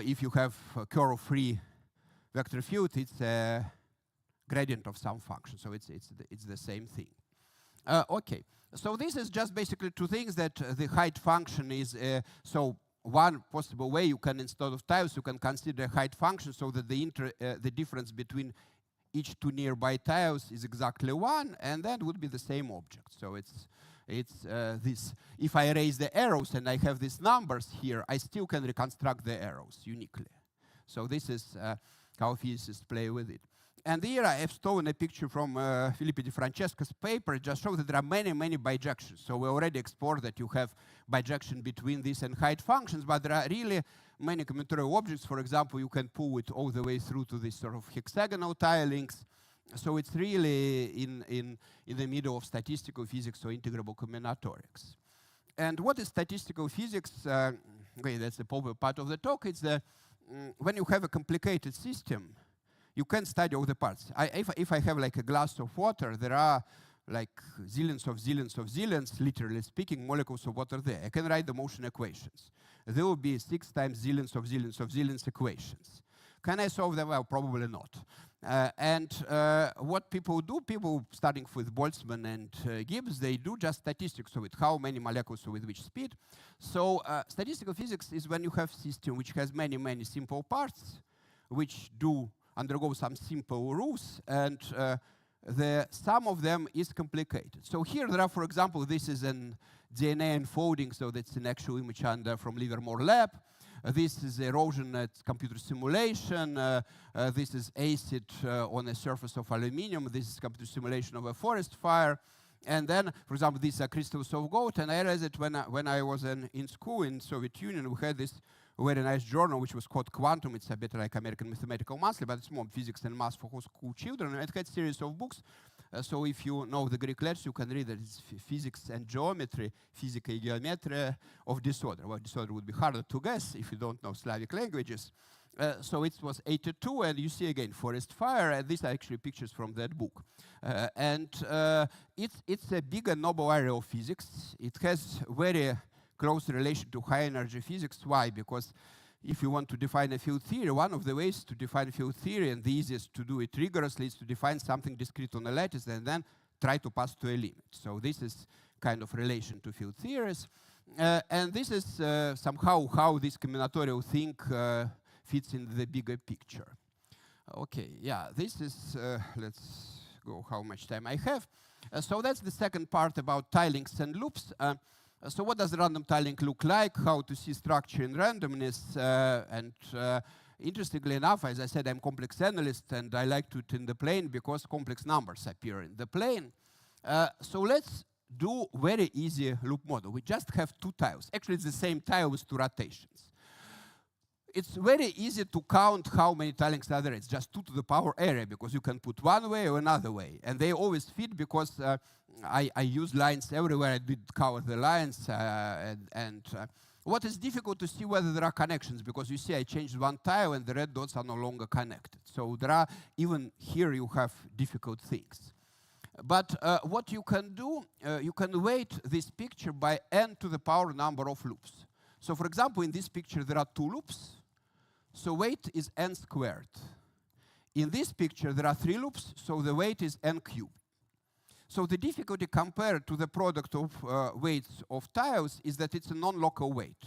if you have a curl-free vector field, it's a gradient of some function. So it's the same thing. Okay, so this is just basically two things that the height function is, so one possible way you can, instead of tiles, you can consider a height function so that the difference between each two nearby tiles is exactly 1, and that would be the same object. So it's this. If I erase the arrows and I have these numbers here, I still can reconstruct the arrows uniquely. So this is how physicists play with it. And here I have stolen a picture from Filippo Di Francesco's paper. It just shows that there are many, many bijections. So we already explored that you have bijection between these and height functions, but there are really many combinatorial objects. For example, you can pull it all the way through to this sort of hexagonal tilings. So it's really in the middle of statistical physics or integrable combinatorics. And what is statistical physics? Okay, that's the popular part of the talk. It's when you have a complicated system, you can study all the parts. If I have like a glass of water, there are like zillions of zillions of zillions, literally speaking, molecules of water there. I can write the motion equations. There will be 6 times zillions of zillions of zillions equations. Can I solve them? Well, probably not. What people do, people starting with Boltzmann and Gibbs, they do just statistics of it, how many molecules with which speed. So statistical physics is when you have a system which has many, many simple parts, which do undergo some simple rules, and the sum of them is complicated. So here there are, for example, this is an DNA unfolding, so that's an actual image from Livermore lab. This is erosion at computer simulation. This is acid on a surface of aluminium. This is computer simulation of a forest fire. And then, for example, these are crystals of gold. And I realized that when I was in school in Soviet Union, we had this very nice journal which was called Quantum. It's a bit like American Mathematical Monthly, but it's more physics and math for school children. And it had a series of books. So if you know the Greek letters, you can read that it's physics and geometry, Fisica and geometry of disorder. Well, disorder would be harder to guess if you don't know Slavic languages. So it was 82, and you see again forest fire, and these are actually pictures from that book. It's a big and noble area of physics. It has very close relation to high energy physics. Why? Because if you want to define a field theory, one of the ways to define field theory, and the easiest to do it rigorously, is to define something discrete on a lattice and then try to pass to a limit. So this is kind of relation to field theories. And this is somehow how this combinatorial thing fits in the bigger picture. Okay, yeah, this is, let's go how much time I have. So that's the second part about tilings and loops. So what does random tiling look like? How to see structure in randomness? Interestingly enough, as I said, I'm complex analyst, and I like to it in the plane because complex numbers appear in the plane. So let's do very easy loop model. We just have 2 tiles. Actually, it's the same tile with 2 rotations. It's very easy to count how many tilings are there. It's just 2 to the power area, because you can put one way or another way. And they always fit because I use lines everywhere. I did cover the lines. What is difficult to see whether there are connections, because you see I changed one tile and the red dots are no longer connected. So there are, even here you have difficult things. But what you can do, you can weight this picture by n to the power number of loops. So for example, in this picture there are 2 loops. So weight is n squared. In this picture there are 3 loops, so the weight is n cubed. So the difficulty compared to the product of weights of tiles is that it's a non-local weight.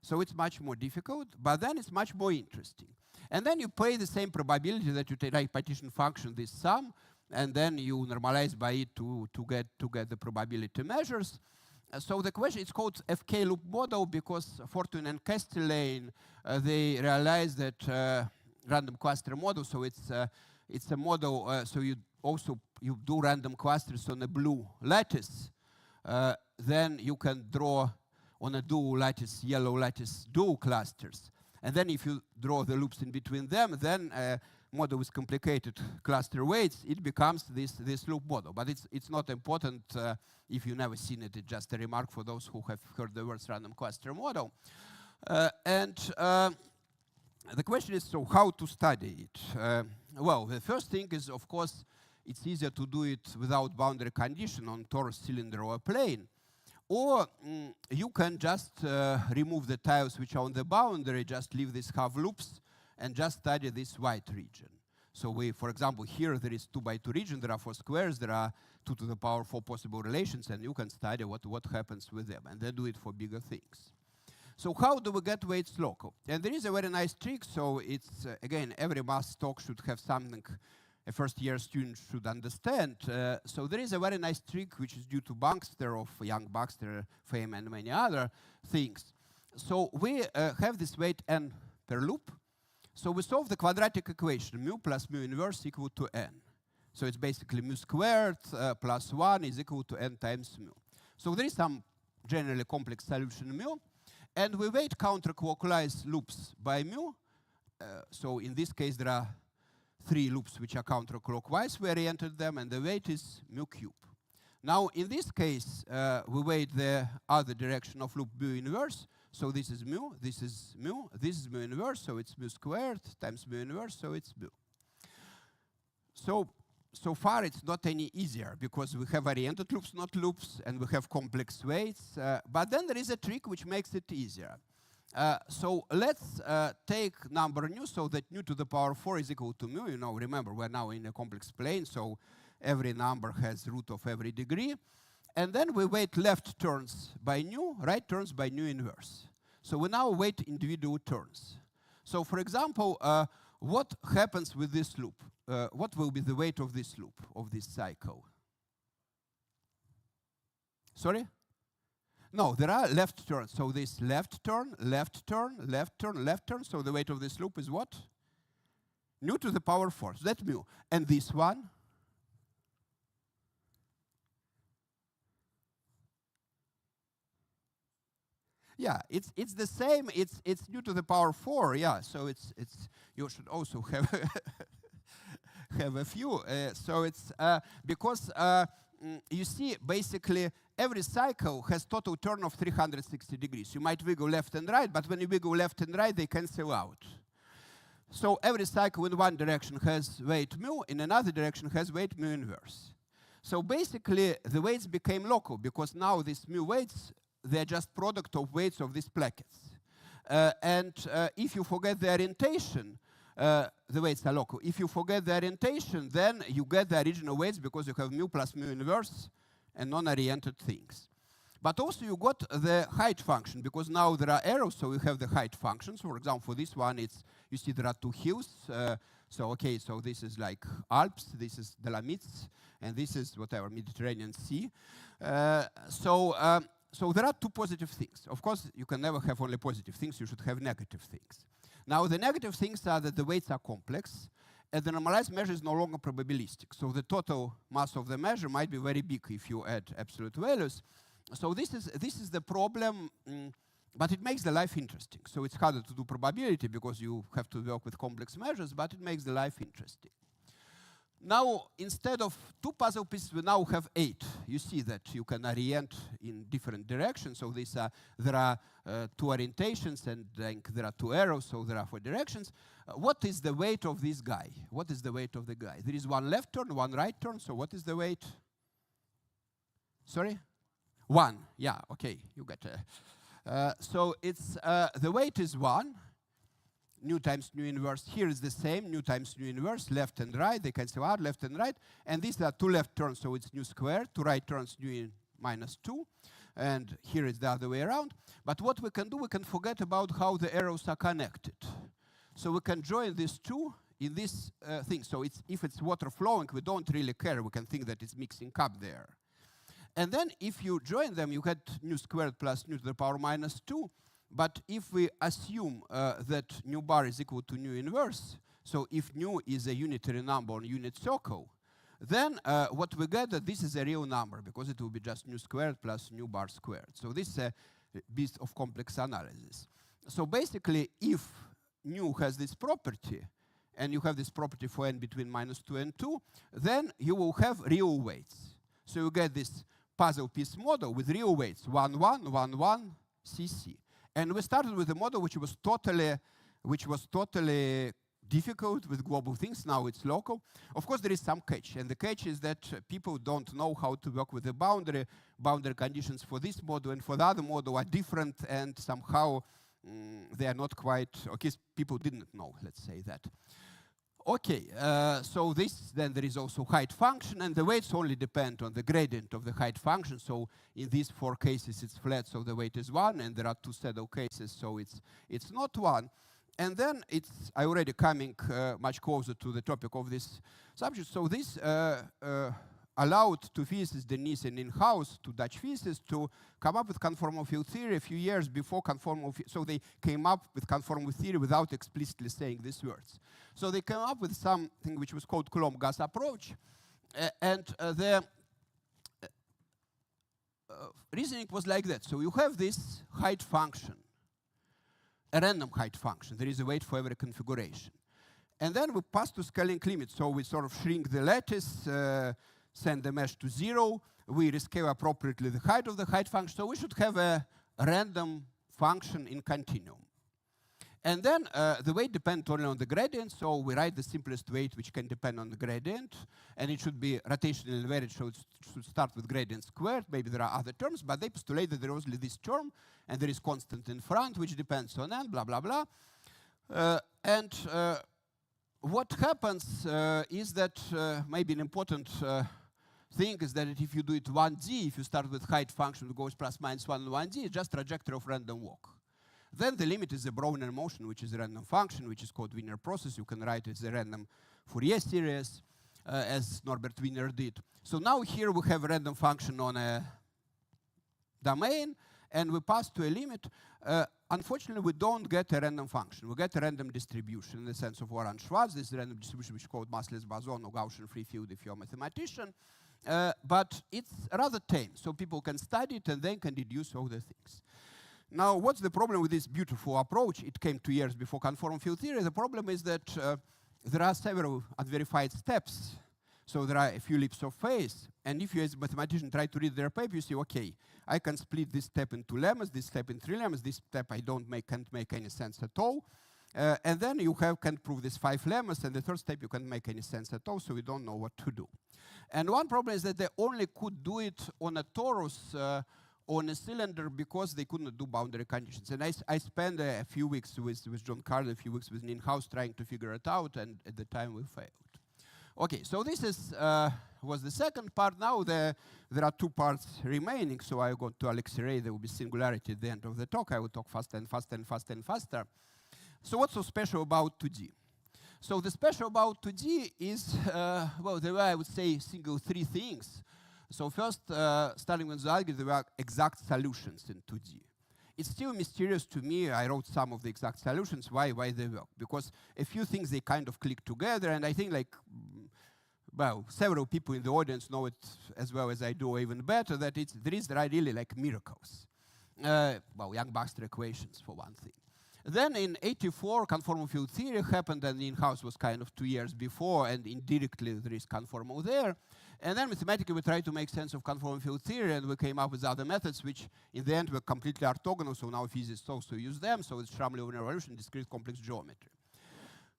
So it's much more difficult, but then it's much more interesting. And then you play the same probability that you take like partition function, this sum, and then you normalize by it to get the probability measures. So the question is called FK loop model because Fortuyn and Castellane, they realized that random cluster model, so it's a model, so you do random clusters on a blue lattice, then you can draw on a dual lattice, yellow lattice, dual clusters. And then if you draw the loops in between them, then model with complicated cluster weights, it becomes this loop model. But it's not important if you've never seen it. It's just a remark for those who have heard the words random cluster model. The question is, so how to study it? Well, the first thing is, of course, it's easier to do it without boundary condition on torus, cylinder, or a plane. Or you can just remove the tiles which are on the boundary, just leave these half loops, and just study this white region. So we, for example, here there is 2 by 2 region, there are 4 squares, there are 2 to the power 4 possible relations, and you can study what happens with them, and then do it for bigger things. So how do we get weights local? And there is a very nice trick, so it's, again, every math talk should have something a first-year student should understand. So there is a very nice trick which is due to Baxter, of young Baxter fame and many other things. So we have this weight n per loop. So we solve the quadratic equation, mu plus mu inverse equal to n. So it's basically mu squared plus 1 is equal to n times mu. So there is some generally complex solution mu. And we weight counterclockwise loops by mu. So in this case, there are 3 loops which are counterclockwise. We oriented them, and the weight is mu cube. Now, in this case, we weight the other direction of loop mu inverse. So this is mu, this is mu, this is mu inverse, so it's mu squared times mu inverse, so it's mu. So far it's not any easier because we have oriented loops, not loops, and we have complex weights. But then there is a trick which makes it easier. So let's take number nu, so that nu to the power 4 is equal to mu. You know, remember, we're now in a complex plane, so every number has root of every degree. And then we weight left terms by nu, right terms by nu inverse. So we now weight individual terms. So for example, what happens with this loop? What will be the weight of this loop, of this cycle? Sorry? No, there are left turns. So this left turn, left turn, left turn, left turn. So the weight of this loop is what? Nu to the power 4. So that's mu. And this one? Yeah, it's the same. It's nu to the power 4. Yeah, so it's you should also have have a few. So it's because you see, basically every cycle has total turn of 360 degrees. You might wiggle left and right, but when you wiggle left and right, they cancel out. So every cycle in one direction has weight mu, in another direction has weight mu inverse. So basically, the weights became local because now these mu weights, they're just product of weights of these plackets. And if you forget the orientation, the weights are local. If you forget the orientation, then you get the original weights because you have mu plus mu inverse and non-oriented things. But also you got the height function because now there are arrows, so you have the height functions. For example, for this one, it's you see there are 2 hills. So okay, so this is like Alps, this is Dolomites, and this is whatever Mediterranean Sea. So there are 2 positive things. Of course, you can never have only positive things. You should have negative things. Now, the negative things are that the weights are complex, and the normalized measure is no longer probabilistic. So the total mass of the measure might be very big if you add absolute values. So this is the problem, but it makes the life interesting. So it's harder to do probability because you have to work with complex measures, but it makes the life interesting. Now, instead of 2 puzzle pieces, we now have 8. You see that you can orient in different directions. So there are 2 orientations, and there are 2 arrows, so there are 4 directions. What is the weight of this guy? What is the weight of the guy? There is 1 left turn, 1 right turn, so what is the weight? Sorry? 1. Yeah, okay, you get it. So it's the weight is 1. Nu times nu inverse here is the same, nu times nu inverse, left and right, they cancel out, left and right. And these are 2 left turns, so it's nu squared, 2 right turns, nu in minus 2. And here is the other way around. But what we can do, we can forget about how the arrows are connected. So we can join these 2 in this thing. So if it's water flowing, we don't really care. We can think that it's mixing up there. And then if you join them, you get nu squared plus nu to the power minus 2. But if we assume that nu bar is equal to nu inverse, so if nu is a unitary number on a unit circle, then what we get that this is a real number because it will be just nu squared plus nu bar squared. So this is a bit of complex analysis. So basically, if nu has this property, and you have this property for n between minus 2 and 2, then you will have real weights. So you get this puzzle piece model with real weights, 1, 1, 1, 1, CC. And we started with a model which was totally difficult with global things. Now it's local. Of course, there is some catch. And the catch is that people don't know how to work with the boundary. Boundary conditions for this model and for the other model are different. And somehow they are not quite, okay, people didn't know, let's say that. Okay, so then there is also height function, and the weights only depend on the gradient of the height function. So in these 4 cases, it's flat, so the weight is 1, and there are 2 shadow cases, so it's not 1. And then it's already coming much closer to the topic of this subject. So this allowed to physicists Denise and in-house, to Dutch physicists, to come up with conformal field theory a few years before conformal field. So they came up with conformal theory without explicitly saying these words. So they came up with something which was called Coulomb-Gas approach. And the reasoning was like that. So you have this height function, a random height function. There is a weight for every configuration. And then we pass to scaling limit. So we sort of shrink the lattice, send the mesh to 0. We rescale appropriately the height of the height function. So we should have a random function in continuum. And then the weight depends only on the gradient. So we write the simplest weight which can depend on the gradient. And it should be rotational invariant, so it should start with gradient squared. Maybe there are other terms, but they postulate that there is only this term, and there is constant in front, which depends on n, blah, blah, blah. What happens is that maybe an important thing is that if you do it 1D, if you start with height function that goes plus minus 1 and 1D, it's just trajectory of random walk. Then the limit is the Brownian motion, which is a random function, which is called Wiener process. You can write it as a random Fourier series, as Norbert Wiener did. So now here we have a random function on a domain, and we pass to a limit. Unfortunately, we don't get a random function. We get a random distribution in the sense of Warren-Schwarz. This is a random distribution which is called massless boson or Gaussian free field if you're a mathematician. But it's rather tame, so people can study it and then can deduce all the things. Now, what's the problem with this beautiful approach? It came 2 years before conformal field theory. The problem is that there are several unverified steps. So there are a few leaps of faith. And if you as a mathematician try to read their paper, you see, OK, I can split this step in 2 lemmas, this step in 3 lemmas, this step I can't make any sense at all. And then you can't prove this 5 lemmas, and the third step you can't make any sense at all, so we don't know what to do. And one problem is that they only could do it on a torus, on a cylinder, because they couldn't do boundary conditions. And I spent a few weeks with John Carter, a few weeks with in-house trying to figure it out, and at the time we failed. Okay, so this was the second part. Now there are 2 parts remaining, so I go to Alexei Ray. There will be singularity at the end of the talk. I will talk faster and faster and faster and faster. So what's so special about 2D? So the special about 2D is, well, there were, I would say, 3 things. So first, starting with the algorithm, there were exact solutions in 2D. It's still mysterious to me. I wrote some of the exact solutions, why they work. Because a few things, they kind of click together, and I think, like, well, several people in the audience know it as well as I do, or even better, that there are really, like, miracles. Well, Young-Baxter equations, for one thing. Then in '84, conformal field theory happened, and in-house was kind of 2 years before, and indirectly there is conformal there. And then Mathematica, we tried to make sense of conformal field theory, and we came up with other methods, which in the end were completely orthogonal, so now physicists also use them. So it's Schramm-Leuven evolution, discrete complex geometry.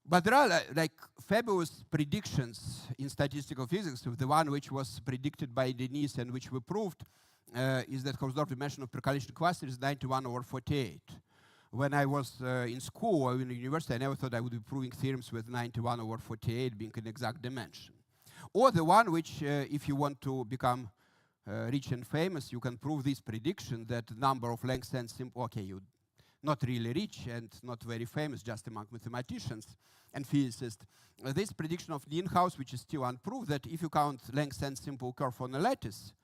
But there are like fabulous predictions in statistical physics. The one which was predicted by Denise and which we proved is that Hausdorff dimension of percolation cluster is 91/48. When I was in school or in the university, I never thought I would be proving theorems with 91/48 being an exact dimension. Or the one which, if you want to become rich and famous, you can prove this prediction that number of lengths and simple, okay, you're not really rich and not very famous, just among mathematicians and physicists. This prediction of the in-house, which is still unproved, that if you count lengths and simple curve on a lattice,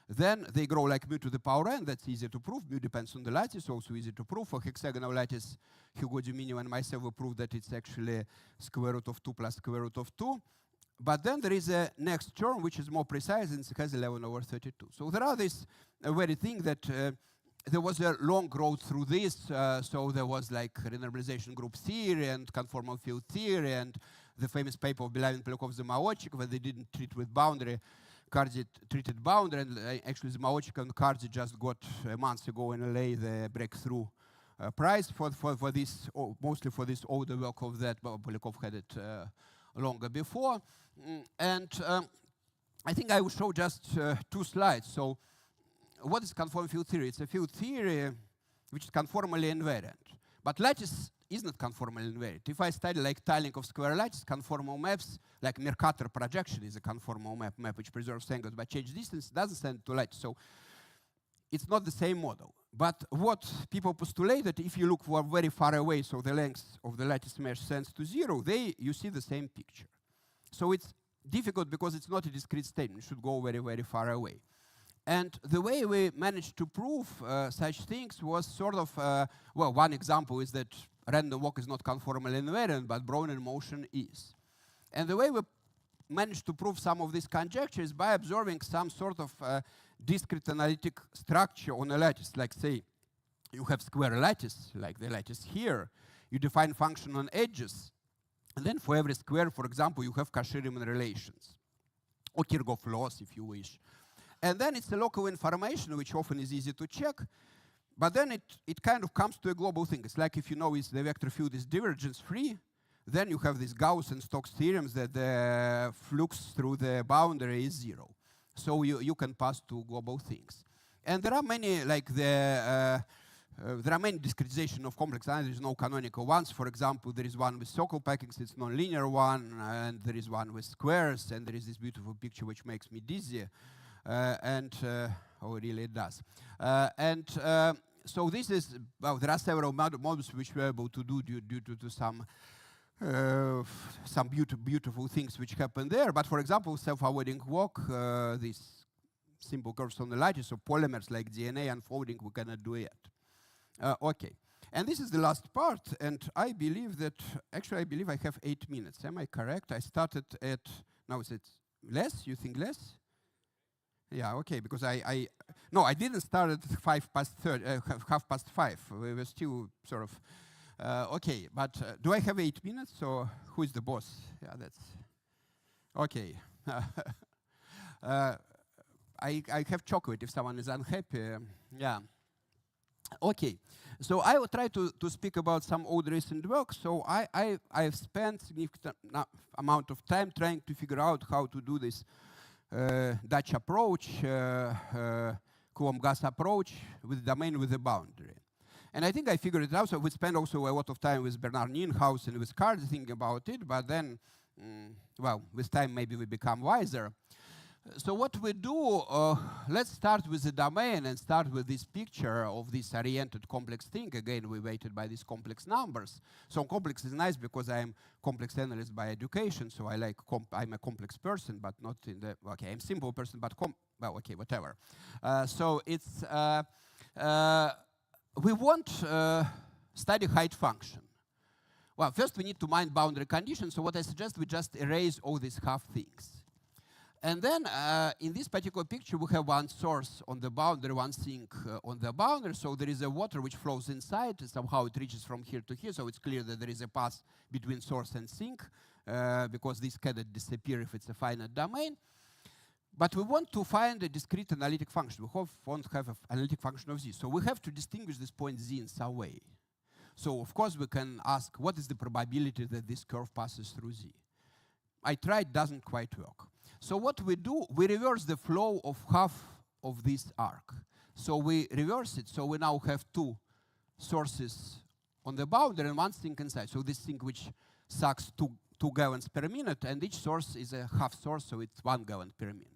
then they grow like mu to the power n. That's easy to prove. Mu depends on the lattice, also easy to prove. For hexagonal lattice, Hugo Dominion and myself will prove that it's actually square root of 2 plus square root of 2. But then there is a next term which is more precise, and it has 11/32. So there are this very thing that there was a long road through this. So there was like renormalization group theory and conformal field theory and the famous paper of Belavin, Polyakov, Zamaochik, where they didn't treat with boundary. Kardi treated boundary, and actually Zamaochik and Kardi just got a month ago in LA the breakthrough prize for this, mostly for this older work of that. Polyakov had it longer before. And I think I will show just 2 slides. So what is conformal field theory? It's a field theory which is conformally invariant. But lattice is not conformally invariant. If I study like tiling of square lattice, conformal maps, like Mercator projection is a conformal map which preserves angles but change distance, doesn't stand to lattice. So it's not the same model. But what people postulate that if you look for very far away, so the length of the lattice mesh tends to 0, you see the same picture. So it's difficult because it's not a discrete statement. It should go very, very far away. And the way we managed to prove such things was sort of, well, one example is that random walk is not conformally invariant, but Brownian motion is. And the way we managed to prove some of these conjectures by observing some sort of discrete analytic structure on a lattice. Like, say, you have square lattice, like the lattice here. You define function on edges. And then for every square, for example, you have Cauchy-Riemann relations, or Kirchhoff laws, if you wish. And then it's a local information, which often is easy to check. But then it kind of comes to a global thing. It's like if you know the vector field is divergence-free, then you have these Gauss and Stokes theorems that the flux through the boundary is 0. So you can pass to global things. And there are many, like there are many discretization of complex lines. There is no canonical ones. For example, there is one with circle packings, it's non-linear one, and there is one with squares, and there is this beautiful picture which makes me dizzy. Oh, really it does. So this is, well, there are several models which we're able to do due to some beautiful things which happen there. But for example, self-avoiding walk, these simple curves on the lattice of polymers like DNA unfolding, we cannot do yet. Okay. And this is the last part, and I believe that, actually I believe I have 8 minutes. Am I correct? I started at, now is it less? You think less? Yeah, okay, because no, I didn't start at half past 5. We were still sort of, okay, but do I have 8 minutes, or who is the boss? Yeah, that's, okay. I have chocolate if someone is unhappy, yeah. Okay, so I will try to speak about some old recent work. So I've spent significant amount of time trying to figure out how to do this Dutch approach, Coulomb-Gas approach with domain with a boundary. And I think I figured it out. So we spent also a lot of time with Bernard Nienhuis and with Cards thinking about it. But then, well, with time maybe we become wiser. So what we do, let's start with the domain and start with this picture of this oriented complex thing. Again, we weighted by these complex numbers. So complex is nice because I'm complex analyst by education, so I like I'm a complex person, but not in the, okay, I'm simple person, but well, okay, whatever. So it's, we want study height function. Well, first we need to mind boundary conditions. So what I suggest, we just erase all these half things. And then in this particular picture, we have one source on the boundary, one sink on the boundary. So there is a water which flows inside. Somehow it reaches from here to here. So it's clear that there is a path between source and sink, because this cannot disappear if it's a finite domain. But we want to find a discrete analytic function. We want to have an analytic function of z. So we have to distinguish this point z in some way. So of course, we can ask, what is the probability that this curve passes through z? I tried, doesn't quite work. So what we do, we reverse the flow of half of this arc. So we reverse it. So we now have two sources on the boundary and one sink inside. So this sink which sucks two gallons per minute, and each source is a half source, so it's 1 gallon per minute.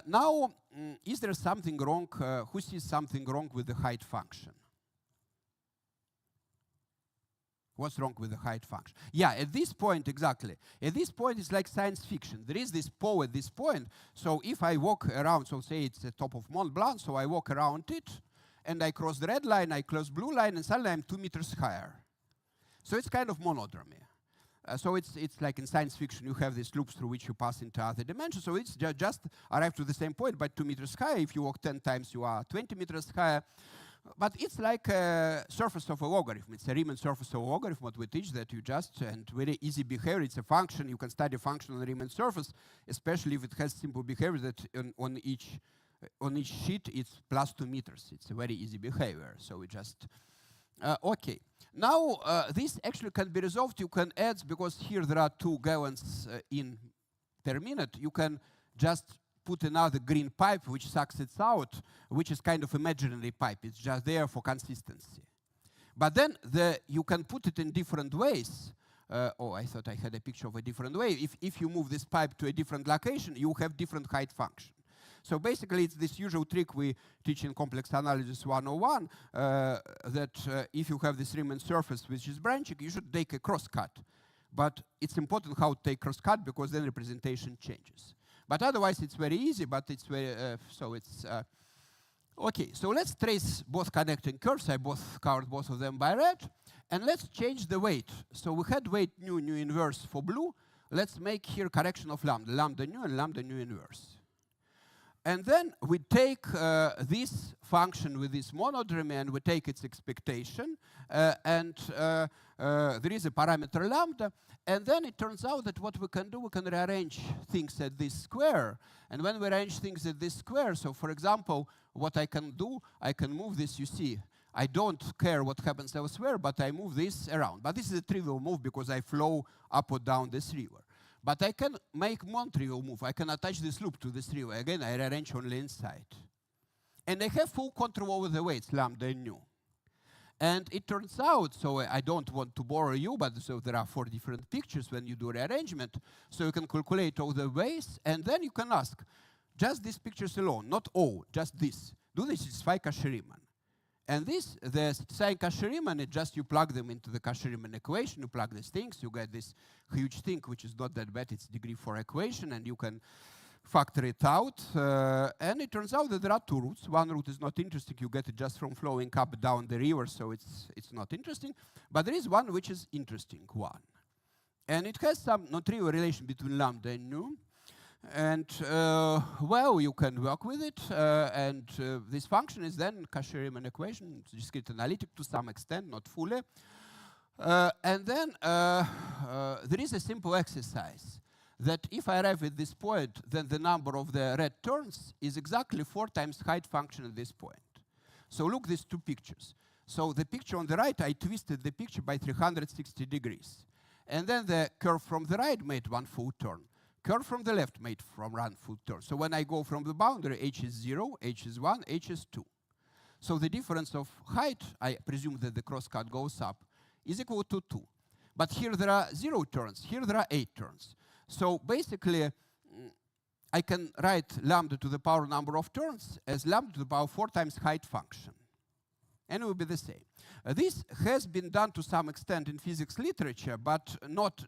Now, is there something wrong? Who sees something wrong with the height function? What's wrong with the height function? Yeah, at this point, exactly. At this point, it's like science fiction. There is this pole at this point. So if I walk around, so say it's the top of Mont Blanc, so I walk around it, and I cross the red line, I cross blue line, and suddenly I'm 2 meters higher. So it's kind of monodromy. So it's like in science fiction, you have these loops through which you pass into other dimensions. So it's just arrive to the same point, but 2 meters higher. If you walk 10 times, you are 20 meters higher. But it's like a surface of a logarithm. It's a Riemann surface of a logarithm, what we teach, that you just, and very easy behavior. It's a function. You can study function on a Riemann surface, especially if it has simple behavior that on each sheet it's plus 2 meters. It's a very easy behavior. So we just, okay. Now, this actually can be resolved. You can add, because here there are 2 gallons in per minute, you can just put another green pipe which sucks it out, which is kind of imaginary pipe. It's just there for consistency. But then you can put it in different ways. Oh, I thought I had a picture of a different way. If you move this pipe to a different location, you have different height function. So basically, it's this usual trick we teach in Complex Analysis 101, that if you have this Riemann surface which is branching, you should take a crosscut. But it's important how to take crosscut, because then representation changes. But otherwise, it's very easy, but it's very, OK, so let's trace both connecting curves. I covered both of them by red. And let's change the weight. So we had weight nu inverse for blue. Let's make here correction of lambda, lambda nu and lambda nu inverse. And then we take this function with this monodromy, and we take its expectation. And there is a parameter lambda. And then it turns out that what we can do, we can rearrange things at this square. And when we arrange things at this square, so for example, what I can do, I can move this, you see. I don't care what happens elsewhere, but I move this around. But this is a trivial move because I flow up or down this river. But I can make non-trivial move. I can attach this loop to this river. Again, I rearrange only inside. And I have full control over the weights, lambda and nu. And it turns out, so I don't want to bore you, but so there are 4 different pictures when you do rearrangement. So you can calculate all the weights, and then you can ask, just these pictures alone, not all, just this. Do they satisfy Cauchy-Riemann? And this, the satisfying Cauchy-Riemann, it just you plug them into the Cauchy-Riemann equation, you plug these things, you get this huge thing, which is not that bad, it's degree 4 equation, and you can factor it out. And it turns out that there are 2 routes. One route is not interesting, you get it just from flowing up down the river, so it's not interesting. But there is one which is interesting one. And it has some non-trivial relation between lambda and nu. And, well, you can work with it. And this function is then Cauchy-Riemann equation. It's discrete analytic to some extent, not fully. And then there is a simple exercise that if I arrive at this point, then the number of the red turns is exactly 4 times height function at this point. So look these 2 pictures. So the picture on the right, I twisted the picture by 360 degrees. And then the curve from the right made 1 full turn. Curve from the left made from 1 full turn. So when I go from the boundary, h is 0, h is 1, h is 2. So the difference of height, I presume that the crosscut goes up, is equal to 2. But here there are 0 turns. Here there are 8 turns. So basically, I can write lambda to the power number of turns as lambda to the power 4 times height function. And it will be the same. This has been done to some extent in physics literature, but not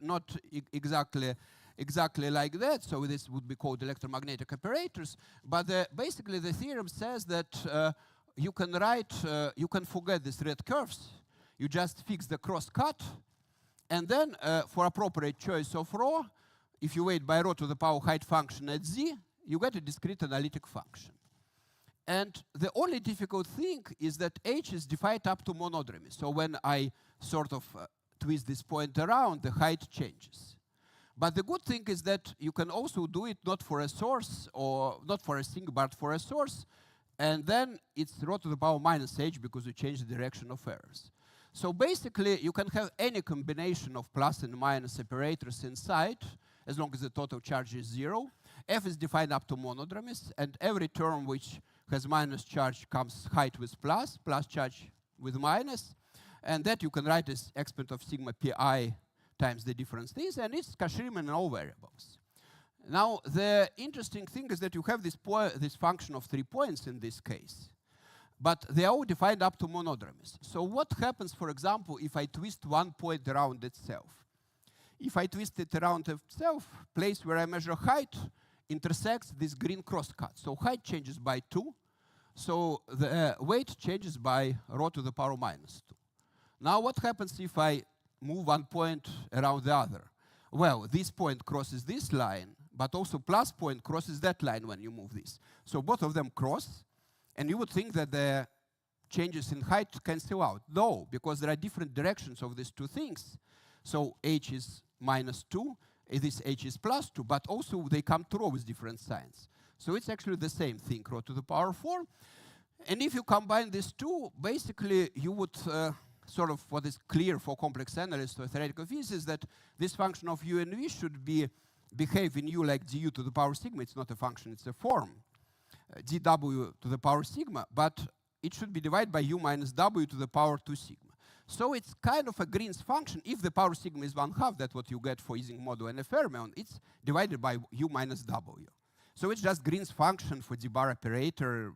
exactly like that. So this would be called electromagnetic operators. But basically, the theorem says that you can forget these red curves. You just fix the crosscut. And then for appropriate choice of rho, if you weight by rho to the power height function at z, you get a discrete analytic function. And the only difficult thing is that h is defined up to monodromy. So when I sort of twist this point around, the height changes. But the good thing is that you can also do it not for a source, or not for a thing, but for a source. And then it's rho to the power minus h because you change the direction of errors. So basically, you can have any combination of plus and minus operators inside, as long as the total charge is 0. F is defined up to monodromies, and every term which has minus charge comes height with plus, plus charge with minus. And that you can write as exponent of sigma pi times the difference things, and it's Cauchy-Riemann in all variables. Now, the interesting thing is that you have this function of 3 points in this case, but they are all defined up to monodromies. So what happens, for example, if I twist 1 point around itself? If I twist it around itself, place where I measure height intersects this green crosscut. So height changes by 2. So the weight changes by rho to the power minus 2. Now what happens if I move 1 point around the other? Well, this point crosses this line, but also plus point crosses that line when you move this. So both of them cross, and you would think that the changes in height cancel out. No, because there are different directions of these 2 things. So h is minus 2, this h is plus 2, but also they come to rho with different signs. So it's actually the same thing, rho to the power 4. And if you combine these 2, basically you would sort of, what is clear for complex analysts or theoretical physics is that this function of u and v should behave in u like du to the power sigma. It's not a function, it's a form. Dw to the power sigma, but it should be divided by u minus w to the power 2 sigma. So it's kind of a Green's function. If the power sigma is 1/2, that's what you get for Ising model and a fermion, it's divided by u minus w. So it's just Green's function for d-bar operator,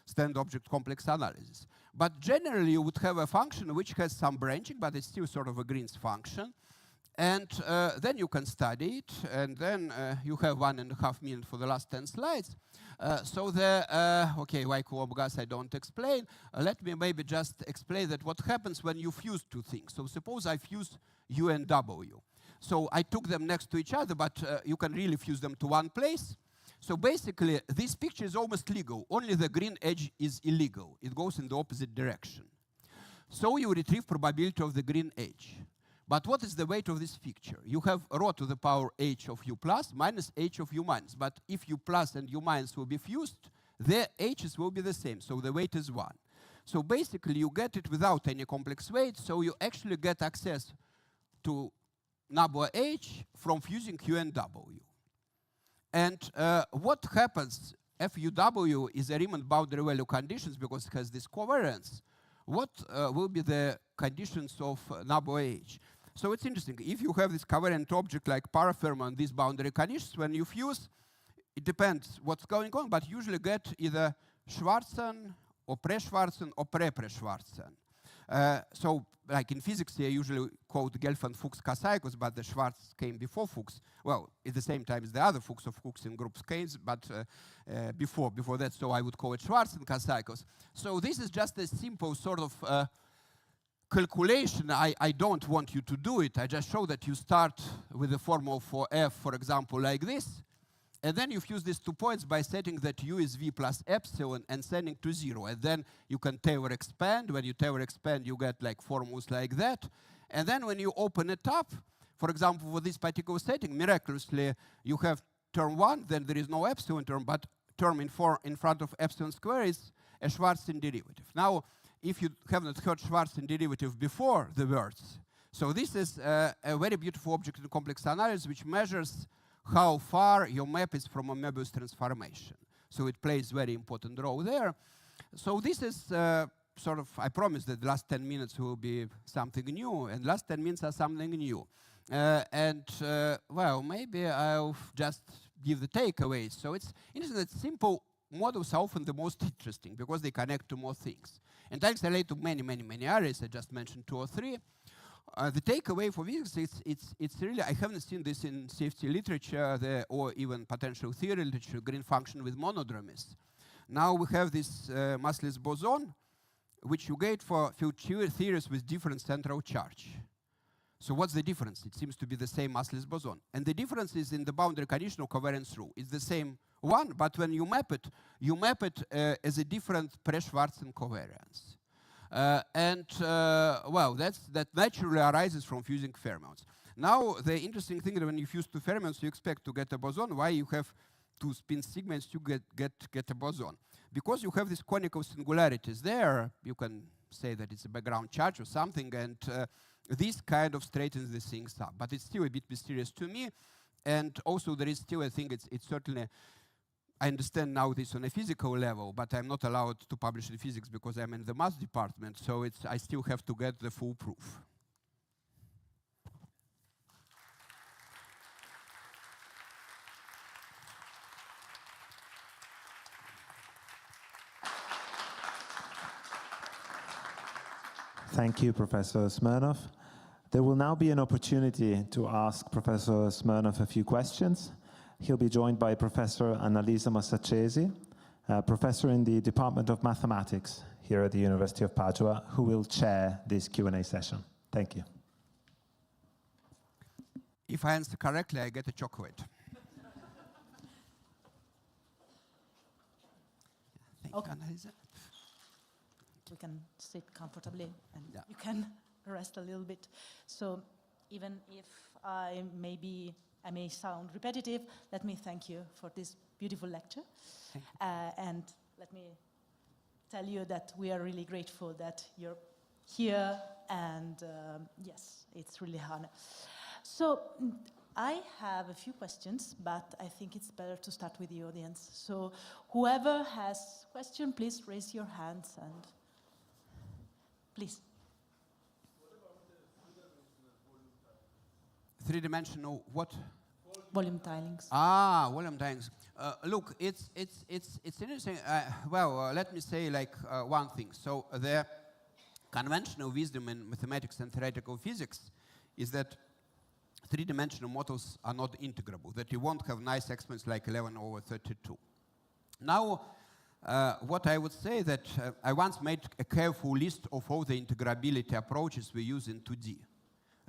standard object complex analysis. But generally, you would have a function which has some branching, but it's still sort of a Green's function. And then you can study it, and then you have 1.5 minutes for the last 10 slides. So okay, why Coulomb gas I don't explain. Let me maybe just explain that what happens when you fuse two things. So suppose I fuse U and W. So I took them next to each other, but you can really fuse them to one place. So basically, this picture is almost legal. Only the green edge is illegal. It goes in the opposite direction. So you retrieve probability of the green edge. But what is the weight of this picture? You have rho to the power h of u plus minus h of u minus. But if u plus and u minus will be fused, their h's will be the same. So the weight is 1. So basically, you get it without any complex weight. So you actually get access to number h from fusing q and w. And what happens if uw is a Riemann boundary value conditions because it has this covariance? What will be the conditions of number h? So it's interesting. If you have this covariant object like parafermion, these boundary conditions, when you fuse, it depends what's going on, but usually get either Schwarzen or pre-Schwarzen or pre-Schwarzen. So like in physics, they usually quote Gelfand-Fuchs Casaicos, but the Schwarz came before Fuchs. Well, at the same time as the other Fuchs of Fuchs in group scales, but before that, so I would call it Schwarz and Casaicos. So this is just a simple sort of calculation. I don't want you to do it. I just show that you start with the formula for f, for example, like this. And then you fuse these 2 points by setting that u is v plus epsilon and sending to 0. And then you can Taylor expand. When you Taylor expand, you get like formulas like that. And then when you open it up, for example, for this particular setting, miraculously, you have term 1, then there is no epsilon term, but term in front of epsilon square is a Schwarzian derivative. Now, if you have not heard Schwarzian derivative before the words, so this is a very beautiful object in complex analysis which measures how far your map is from a Möbius transformation. So it plays very important role there. So this is sort of, I promise that the last 10 minutes will be something new, and last 10 minutes are something new. Well, maybe I'll just give the takeaways. So it's interesting that simple models are often the most interesting because they connect to more things. And thanks relate to many, many, many areas. I just mentioned 2 or 3. The takeaway for physics, it's really, I haven't seen this in CFT literature or even potential theory literature, green function with monodromies. Now we have this massless boson, which you get for field theories with different central charge. So what's the difference? It seems to be the same massless boson. And the difference is in the boundary condition of covariance rule. It's the same one, but when you map it as a different pre-Schwarzian covariance. Well, that naturally arises from fusing fermions. Now, the interesting thing is when you fuse 2 fermions, you expect to get a boson. Why you have 2 spin segments to get a boson? Because you have these conical singularities there. You can say that it's a background charge or something, and this kind of straightens the things up. But it's still a bit mysterious to me. And also, there is still, I think it's certainly, I understand now this on a physical level, but I'm not allowed to publish in physics because I'm in the math department, so I still have to get the full proof. Thank you, Professor Smirnov. There will now be an opportunity to ask Professor Smirnov a few questions. He'll be joined by Professor Annalisa Massaccesi, professor in the Department of Mathematics here at the University of Padua, who will chair this Q&A session. Thank you. If I answer correctly, I get a chocolate. Thank you, Annalisa. We can sit comfortably and you can rest a little bit. So even if I may sound repetitive, let me thank you for this beautiful lecture. And let me tell you that we are really grateful that you're here, and yes, it's really hard. So I have a few questions, but I think it's better to start with the audience. So whoever has question, please raise your hands and please. Three-dimensional what? Volume tilings. Ah, volume tilings. Look, it's interesting. Let me say like one thing. So the conventional wisdom in mathematics and theoretical physics is that three-dimensional models are not integrable, that you won't have nice exponents like 11 over 32. Now, what I would say that I once made a careful list of all the integrability approaches we use in 2D.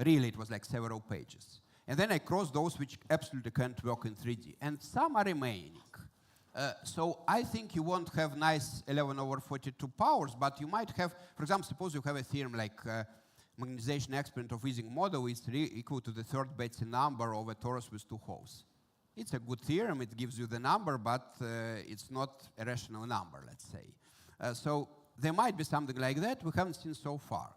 Really, it was like several pages. And then I crossed those which absolutely can't work in 3D. And some are remaining. So I think you won't have nice 11 over 42 powers, but you might have, for example, suppose you have a theorem like magnetization exponent of Ising model is equal to the third Betti number of a torus with two holes. It's a good theorem, it gives you the number, but it's not a rational number, let's say. So there might be something like that we haven't seen so far.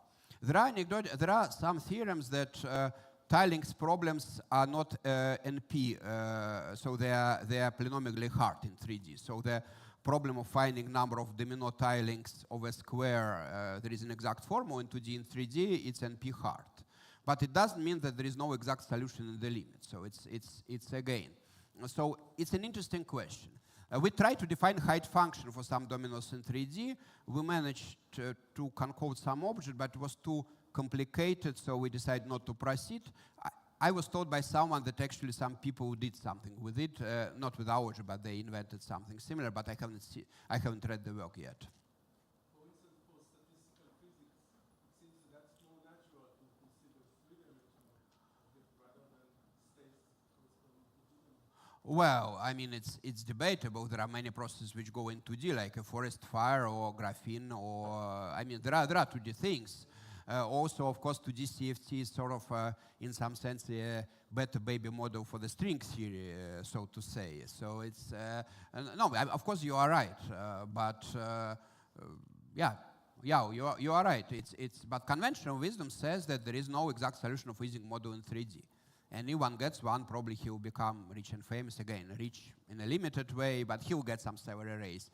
There are some theorems that tilings problems are not NP, so they are polynomially hard in 3D. So the problem of finding number of domino tilings of a square, there is an exact formula in 2D. In 3D, it's NP hard. But it doesn't mean that there is no exact solution in the limit. So it's again. So it's an interesting question. We tried to define height function for some dominoes in 3D. We managed to concode some object, but it was too complicated, so we decided not to proceed. I was told by someone that actually some people did something with it, not with algebra, but they invented something similar, but I haven't read the work yet. For instance, for statistical physics, it seems that's more natural to consider three-dimensional objects rather than states corresponding to two-dimensional. Well, I mean, it's debatable. There are many processes which go in 2D, like a forest fire or graphene, or I mean, there are 2D things. Also, of course, 2D CFT is sort of, in some sense, a better baby model for the string theory, so to say. So it's no, of course you are right, but yeah, you are right. But conventional wisdom says that there is no exact solution of Ising model in 3D. And if one gets one, probably he will become rich and famous again. Rich in a limited way, but he will get some salary raise,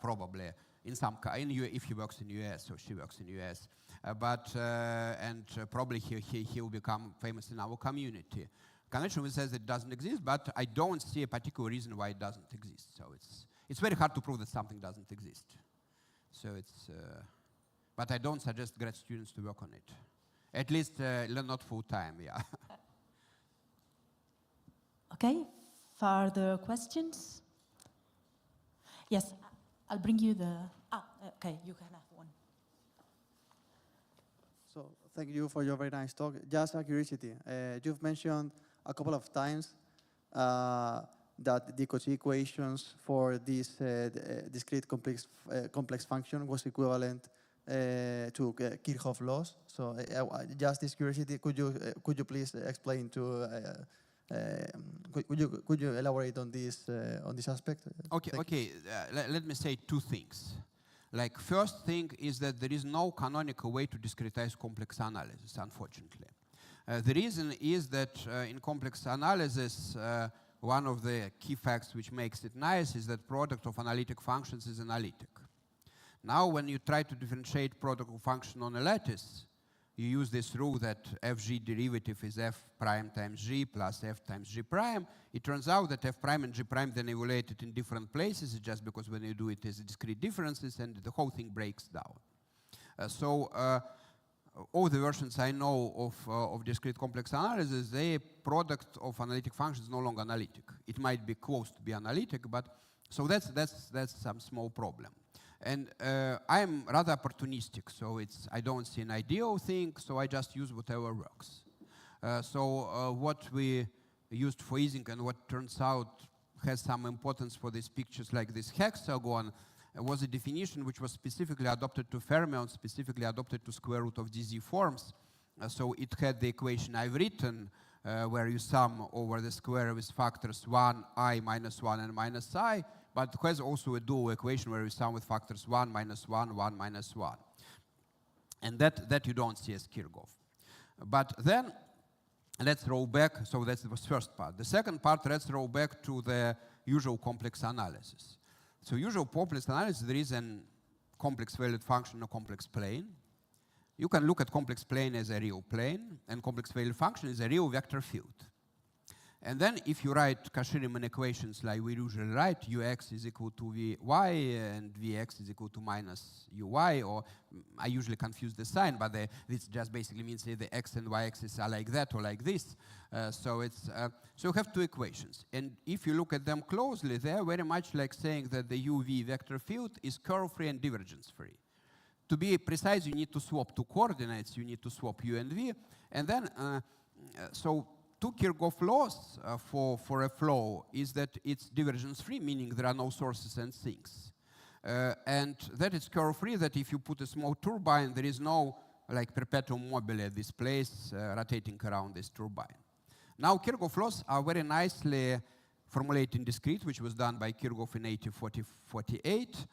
probably in some if he works in US or she works in US. Probably he will become famous in our community. Conventional wisdom says it doesn't exist, but I don't see a particular reason why it doesn't exist. So it's very hard to prove that something doesn't exist. So but I don't suggest grad students to work on it. At least not full time, yeah. Okay, further questions? Yes, I'll bring you the, okay, you can have one. So thank you for your very nice talk. Just a curiosity, you've mentioned a couple of times that the Cauchy equations for this discrete complex function was equivalent to Kirchhoff laws. So just this curiosity, could you please explain to could you elaborate on this aspect? Okay. Let me say two things. Like, first thing is that there is no canonical way to discretize complex analysis, unfortunately. The reason is that in complex analysis, one of the key facts which makes it nice is that product of analytic functions is analytic. Now, when you try to differentiate product of function on a lattice, you use this rule that fg derivative is f prime times g plus f times g prime. It turns out that f prime and g prime then evaluated in different places, just because when you do it as discrete differences, and the whole thing breaks down. All the versions I know of discrete complex analysis, the product of analytic functions is no longer analytic. It might be close to be analytic, but so that's some small problem. And I'm rather opportunistic, so I don't see an ideal thing, so I just use whatever works. What we used for Ising and what turns out has some importance for these pictures like this hexagon was a definition which was specifically adopted to fermions, specifically adopted to square root of dz forms. So it had the equation I've written, where you sum over the square with factors 1, I, minus 1, and minus I. But it has also a dual equation where we sum with factors 1, minus 1, 1, minus 1. And that you don't see as Kirchhoff. But then let's roll back. So that's the first part. The second part, let's roll back to the usual complex analysis. So usual complex analysis, there is a complex valued function in a complex plane. you can look at complex plane as a real plane, and complex value function is a real vector field. And then if you write Cauchy-Riemann equations like we usually write, ux is equal to vy and vx is equal to minus uy, or I usually confuse the sign, but this just basically means that the x and y axes are like that or like this. So you have two equations. And if you look at them closely, they are very much like saying that the uv vector field is curl-free and divergence-free. To be precise, you need to swap two coordinates. You need to swap u and v. And then, so two Kirchhoff laws for a flow is that it's divergence-free, meaning there are no sources and sinks. And that it's curl-free, that if you put a small turbine, there is no like perpetuum mobile at this place rotating around this turbine. Now, Kirchhoff laws are very nicely formulated in discrete, which was done by Kirchhoff in 1848,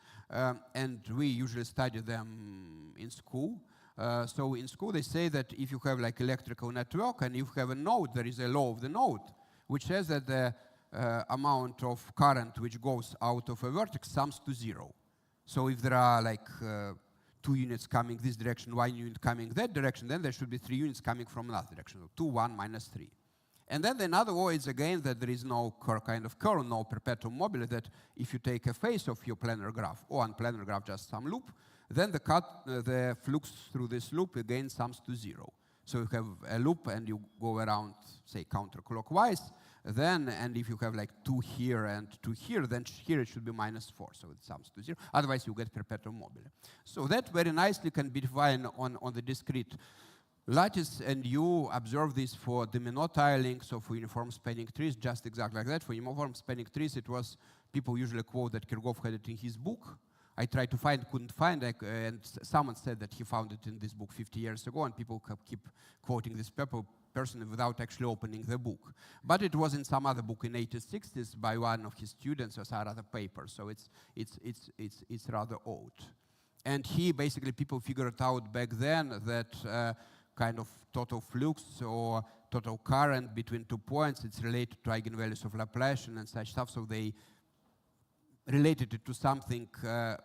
and we usually study them in school. So in school they say that if you have like electrical network and if you have a node, there is a law of the node, which says that the amount of current which goes out of a vertex sums to 0. So if there are like 2 units coming this direction, 1 unit coming that direction, then there should be 3 units coming from another direction, so 2, 1, minus 3. And then another law is again that there is no kind of curl, no perpetuum mobile, that if you take a face of your planar graph, or on planar graph just some loop, then the flux through this loop again sums to 0. So you have a loop and you go around, say, counterclockwise, then, and if you have like 2 here and 2 here, then here it should be minus 4, so it sums to 0. Otherwise you get perpetuum mobile. So that very nicely can be defined on the discrete lattice, and you observe this for domino tiling, so for uniform spanning trees, just exactly like that. For uniform spanning trees, it was, people usually quote that Kirchhoff had it in his book. I tried to find, couldn't find, and someone said that he found it in this book 50 years ago, and people keep quoting this person without actually opening the book. But it was in some other book in 1860s by one of his students or some other paper, so it's rather old. And he basically, people figured out back then that kind of total flux or total current between 2 points, it's related to eigenvalues of Laplacian and such stuff, so they related it to something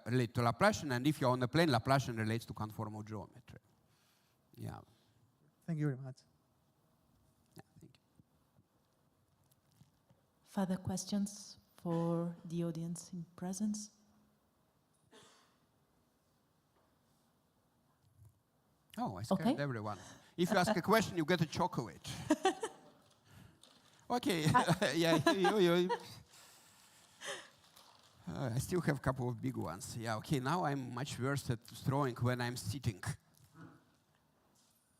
related to Laplacian, and if you're on a plane, Laplacian relates to conformal geometry. Yeah. Thank you very much. Yeah, thank you. Further questions for the audience in presence? Oh, I scared everyone. If you ask a question, you get a chocolate. Okay, yeah, I still have a couple of big ones. Yeah, okay, now I'm much worse at throwing when I'm sitting.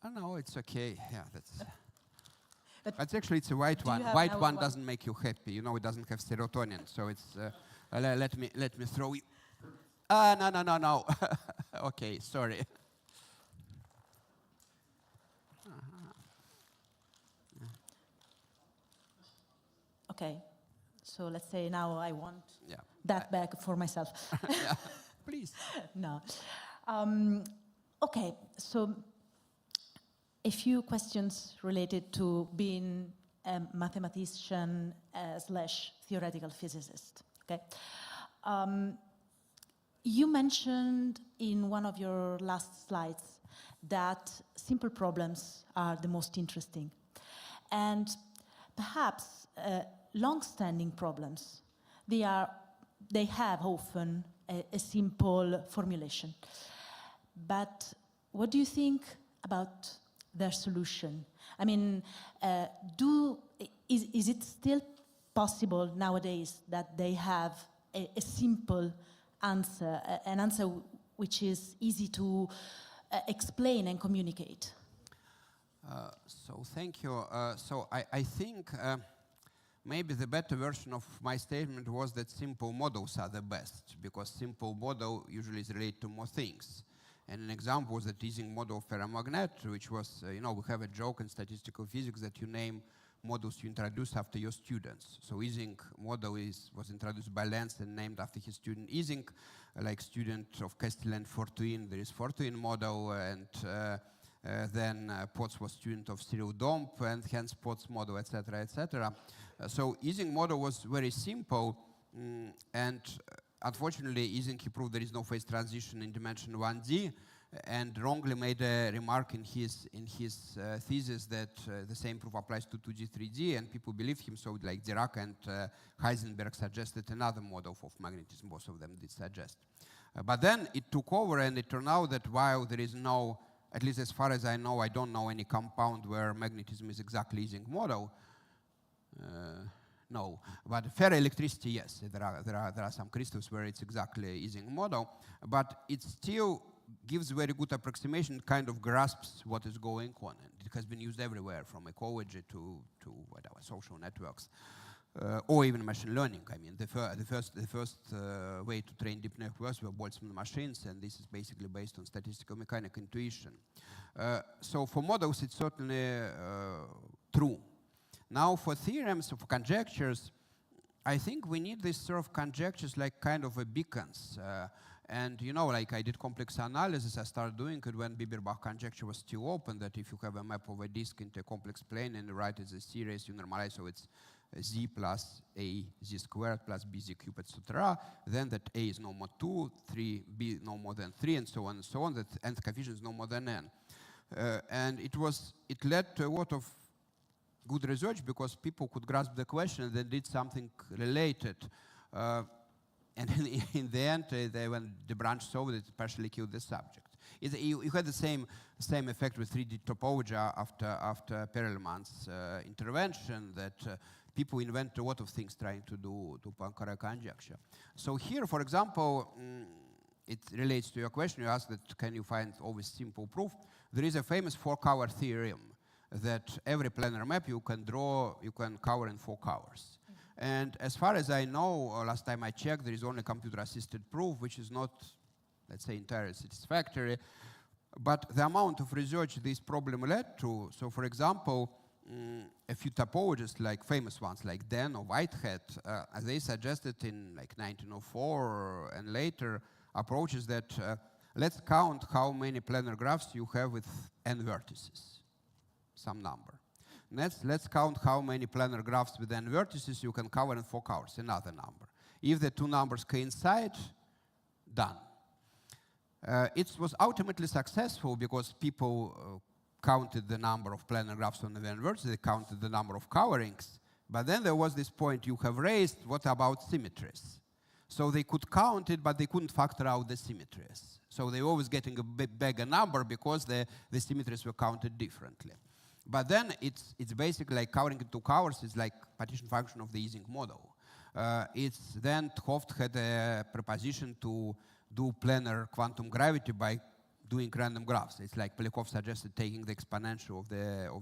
Oh, no, it's okay. Yeah, that's... But actually, it's a white one. White one doesn't make you happy. You know, it doesn't have serotonin. So it's... let me throw you... No. Okay, sorry. Okay, so let's say now I want that bag for myself. Yeah, please. No. Okay, so a few questions related to being a mathematician / theoretical physicist. Okay. You mentioned in one of your last slides that simple problems are the most interesting, and perhaps long-standing problems, they have often a simple formulation. But what do you think about their solution? I mean, is it still possible nowadays that they have a simple answer, an answer which is easy to explain and communicate? So thank you. So I think maybe the better version of my statement was that simple models are the best, because simple model usually is related to more things. And an example was that Ising model of ferromagnet, which was, we have a joke in statistical physics that you name models you introduce after your students. So Ising model was introduced by Lenz and named after his student Ising, like student of Castellan Fortuin, there is Fortuin model, and then Potts was student of Cyril Domp, and hence Potts model, etc., etc. So Ising model was very simple, and unfortunately, Ising, he proved there is no phase transition in dimension 1D, and wrongly made a remark in his thesis that the same proof applies to 2D, 3D, and people believed him. So like Dirac and Heisenberg suggested another model of magnetism. Both of them did suggest. But then it took over, and it turned out that while there is no, at least as far as I know, I don't know any compound where magnetism is exactly Ising model. No, but ferroelectricity, yes, there are some crystals where it's exactly Ising model, but it still gives very good approximation, kind of grasps what is going on. And it has been used everywhere, from ecology to whatever, social networks, or even machine learning. I mean, the first way to train deep networks were Boltzmann machines, and this is basically based on statistical mechanical intuition. So for models, it's certainly true. Now for theorems, for conjectures, I think we need these sort of conjectures like kind of a beacons. And you know, like I did complex analysis, I started doing it when Bieberbach conjecture was still open, that if you have a map of a disk into a complex plane and you write it as a series, you normalize, so it's z plus a z squared plus b z cubed, etc. Then that a is no more 2, 3, b no more than 3, and so on, that nth coefficient is no more than n. And it led to a lot of good research because people could grasp the question and then did something related. And in the end, when the branch solved it, partially killed the subject. You had the same effect with 3D topology after Perelman's intervention, that people invent a lot of things trying to do Poincare conjecture. So here, for example, it relates to your question. You asked that can you find always simple proof? There is a famous 4-color theorem that every planar map you can color in 4 colors. And as far as I know, last time I checked, there is only computer-assisted proof, which is not, let's say, entirely satisfactory. But the amount of research this problem led to, so for example, a few topologists, like famous ones like Den or Whitehead, they suggested in like 1904 and later approaches that let's count how many planar graphs you have with n vertices, some number. Let's count how many planar graphs with n vertices you can cover in 4 colors, another number. If the two numbers coincide, done. It was ultimately successful because people counted the number of planar graphs on the n vertices, they counted the number of coverings, but then there was this point you have raised, what about symmetries? So they could count it, but they couldn't factor out the symmetries. So they were always getting a bigger number because the symmetries were counted differently. But then it's basically like covering it 2 colors is like partition function of the Ising model. Then 't Hooft had a proposition to do planar quantum gravity by doing random graphs. It's like Polyakov suggested taking the exponential of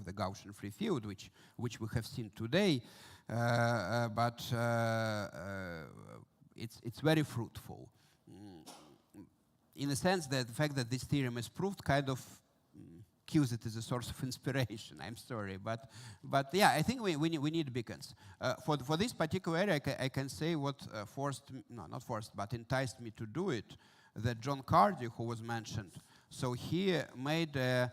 the Gaussian free field, which we have seen today, but it's very fruitful. In the sense that the fact that this theorem is proved kind of kills it as a source of inspiration. I'm sorry, but yeah, I think we need beacons. For this particular area, I can say what but enticed me to do it, that John Cardy, who was mentioned, so he made a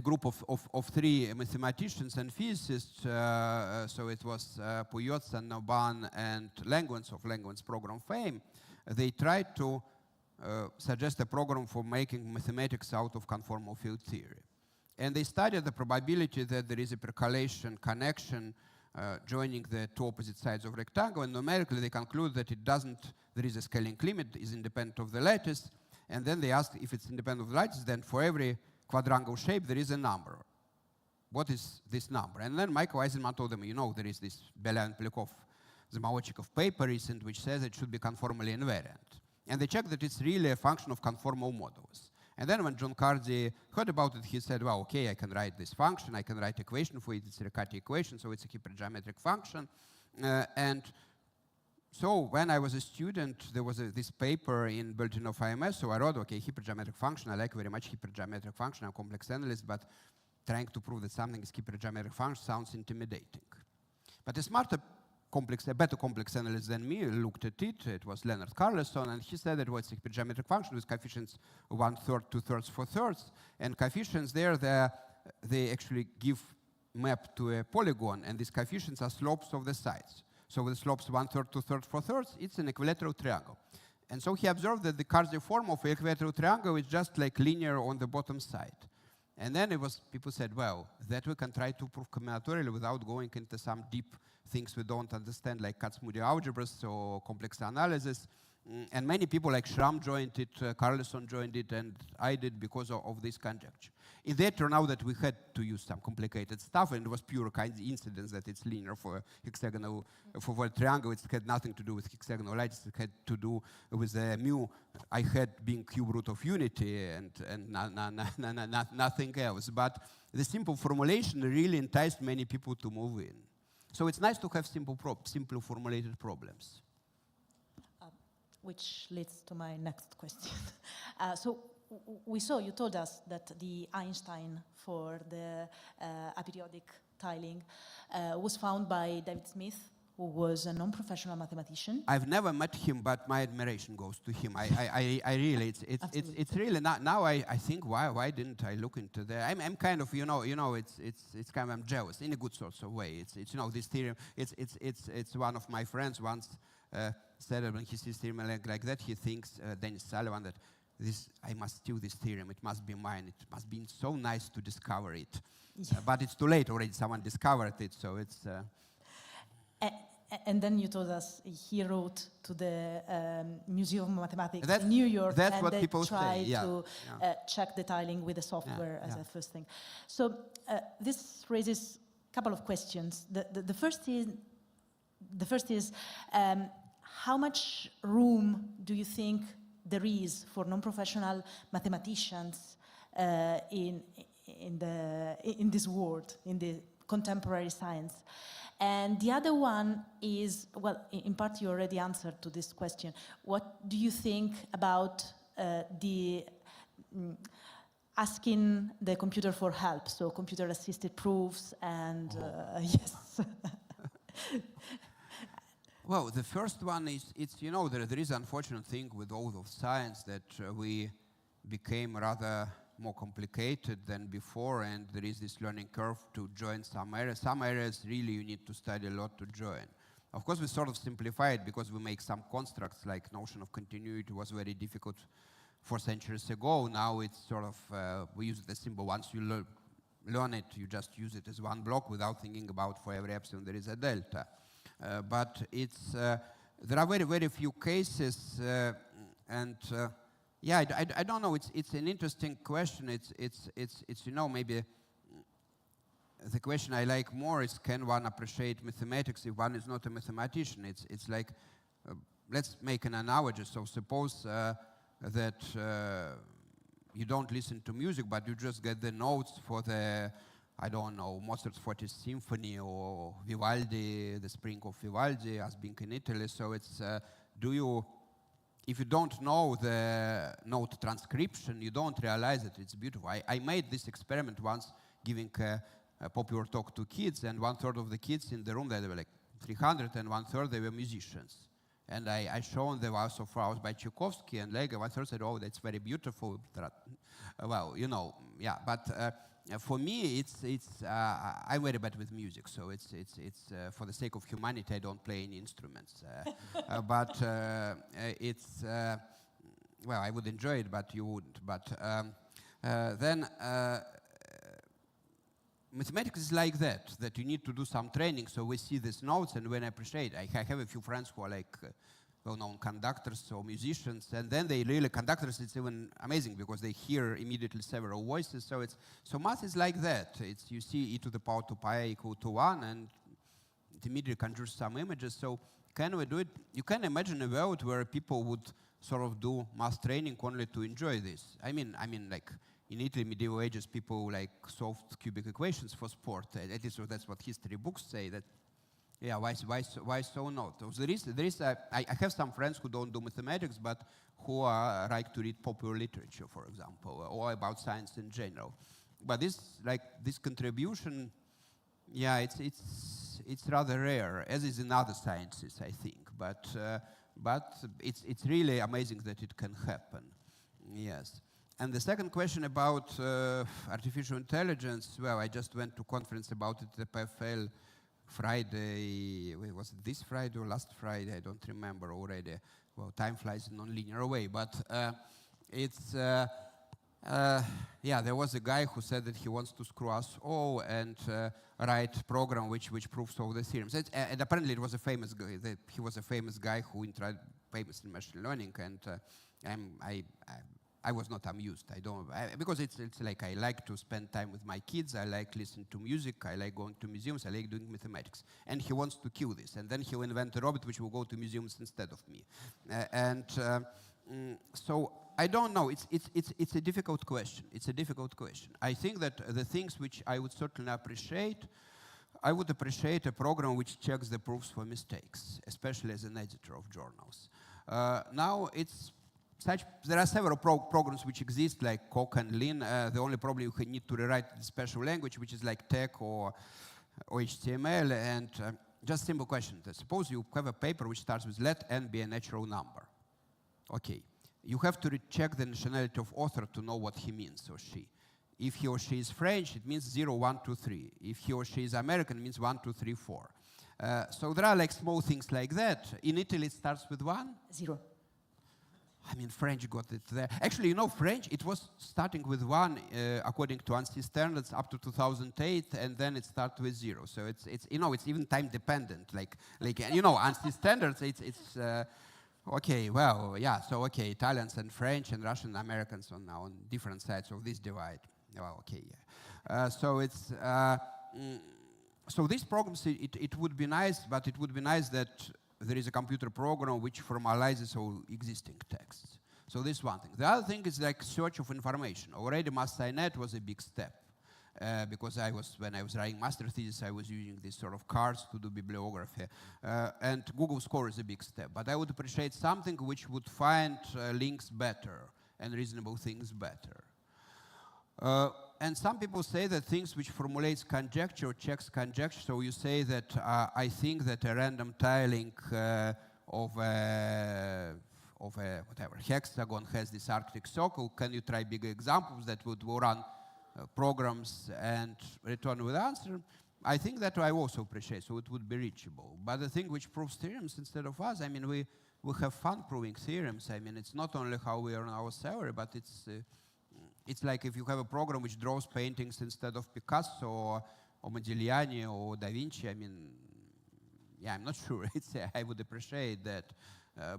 group of 3 mathematicians and physicists, so it was Puyotz and Nauban and Langwens of Langwens program fame. They tried to suggest a program for making mathematics out of conformal field theory. And they studied the probability that there is a percolation connection joining the 2 opposite sides of rectangle, and numerically they conclude that there is a scaling limit, is independent of the lattice, and then they asked if it's independent of the lattice, then for every quadrangle shape there is a number. What is this number? And then Michael Eisenman told them, you know, there is this Belya and Polyakov Zmolodchikov paper recent which says it should be conformally invariant. And they checked that it's really a function of conformal modulus. And then when John Cardy heard about it, he said, well, okay, I can write this function, I can write equation for it, it's a Riccati equation, so it's a hypergeometric function. And so when I was a student, there was this paper in Bulletin of IMS, so I wrote, okay, hypergeometric function, I like very much hypergeometric function, I'm a complex analyst, but trying to prove that something is hypergeometric function sounds intimidating. But a better complex analyst than me looked at it. It was Leonard Carlson, and he said it was a hypergeometric function with coefficients 1/3, 2/3, 4/3, and coefficients there, they actually give map to a polygon, and these coefficients are slopes of the sides. So with slopes 1/3, 2/3, 4/3, it's an equilateral triangle. And so he observed that the cardinal form of equilateral triangle is just like linear on the bottom side. And then people said, well, that we can try to prove combinatorially without going into some deep things we don't understand, like Kac-Moody algebras or complex analysis. And many people like Schramm joined it, Carlson joined it, and I did because of this conjecture. In that turned out that we had to use some complicated stuff, and it was pure coincidence that it's linear for hexagonal, for a triangle. It had nothing to do with hexagonal lattice. It had to do with the mu I had being cube root of unity and nothing else. But the simple formulation really enticed many people to move in. So it's nice to have simple formulated problems. Which leads to my next question. So you told us that the Einstein for the aperiodic tiling was found by David Smith, who was a non-professional mathematician. I've never met him, but my admiration goes to him. I really, it's really not, now I think why didn't I look into that? I'm kind of, it's kind of, I'm jealous in a good sort of way. It's this theorem. It's one of my friends once said when he sees theorem like that, he thinks, Dennis Sullivan, that I must steal this theorem. It must be mine. It must be so nice to discover it. Yeah. But it's too late already. Someone discovered it, so it's. And then you told us he wrote to the Museum of Mathematics in New York, that's and what they people tried say. to check the tiling with the software as a first thing. So this raises a couple of questions. The first is how much room do you think there is for non-professional mathematicians in this world, in the contemporary science? And the other one is, well, in part you already answered to this question. What do you think about asking the computer for help, so computer-assisted proofs and yes. Well, the first one is, there is an unfortunate thing with all of science that we became rather more complicated than before, and there is this learning curve to join some areas. Some areas really you need to study a lot to join. Of course, we sort of simplify it because we make some constructs, like notion of continuity was very difficult 4 centuries ago. Now it's sort of, we use the symbol. Once you learn it, you just use it as one block without thinking about for every epsilon there is a delta. But it's, there are very, very few cases, yeah, I don't know. It's an interesting question. It's maybe the question I like more is, can one appreciate mathematics if one is not a mathematician? It's like, let's make an analogy. So suppose that you don't listen to music, but you just get the notes for the, I don't know, Mozart's 40th Symphony or Vivaldi, the Spring of Vivaldi, as being in Italy. So it's, if you don't know the note transcription, you don't realize that it's beautiful. I made this experiment once, giving a popular talk to kids, and 1/3 of the kids in the room, they were like 300, and 1/3 they were musicians. And I showed the Waltz of Flowers by Tchaikovsky, and like 1/3 said, oh, that's very beautiful. Well, yeah, but for me, I'm very bad with music, so it's for the sake of humanity, I don't play any instruments. But it's, well, I would enjoy it, but you wouldn't. But then mathematics is like that you need to do some training, so we see these notes, and when I appreciate, I have a few friends who are like well-known conductors or musicians, and then they really, conductors, it's even amazing because they hear immediately several voices, so math is like that. It's, you see e to the power 2 pi equal to 1, and it immediately conjures some images, so can we do it? You can imagine a world where people would sort of do math training only to enjoy this. I mean, like, in Italy, medieval ages, people like solved cubic equations for sport. At least that's what history books say. That, yeah, why so not? I have some friends who don't do mathematics, but who like to read popular literature, for example, or about science in general. But this contribution, yeah, it's rather rare, as is in other sciences, I think. But it's really amazing that it can happen. Yes. And the second question about artificial intelligence, well, I just went to a conference about it at the PFL Friday. Was it this Friday or last Friday? I don't remember already. well, time flies in non-linear way, but it's, yeah, there was a guy who said that he wants to screw us all and write a program which proves all the theorems. And apparently it was a famous guy. He was a famous guy who tried famous in machine learning, and I was not amused. Because it's like I like to spend time with my kids, I like listening to music, I like going to museums, I like doing mathematics. And he wants to kill this. And then he'll invent a robot which will go to museums instead of me. So I don't know. It's a difficult question. It's a difficult question. I think that the things which I would certainly appreciate, I would appreciate a program which checks the proofs for mistakes, especially as an editor of journals. Now there are several programs which exist, like Coq and Lin. The only problem you need to rewrite the special language, which is like TeX or HTML. And just simple question. Suppose you have a paper which starts with let n be a natural number. Okay. You have to check the nationality of author to know what he means, or she. If he or she is French, it means 0, 1, 2, 3. If he or she is American, it means 1, 2, 3, 4. So there are like small things like that. In Italy, it starts with 1. 0. I mean, French got it there. Actually, you know, French, it was starting with 1 according to ANSI standards up to 2008, and then it started with 0. So it's you know, it's even time dependent. Like you know, ANSI standards, it's okay, well, yeah, so okay, Italians and French and Russian Americans are now on different sides of this divide. Well, okay, yeah. So these programs, it would be nice, but it would be nice that there is a computer program which formalizes all existing texts. So this is one thing. The other thing is like search of information. Already MassSciNet was a big step. Because when I was writing master thesis, I was using these sort of cards to do bibliography. And Google Scholar is a big step. But I would appreciate something which would find links better and reasonable things better. And some people say that things which formulates conjecture or checks conjecture, so you say that I think that a random tiling of a whatever hexagon has this Arctic circle. Can you try bigger examples that would run programs and return with answer? I think that I also appreciate, so it would be reachable. But the thing which proves theorems instead of us, I mean, we have fun proving theorems. I mean, it's not only how we earn our salary, but it's like if you have a program which draws paintings instead of Picasso or Modigliani or Da Vinci, I mean, yeah, I'm not sure. I would appreciate that.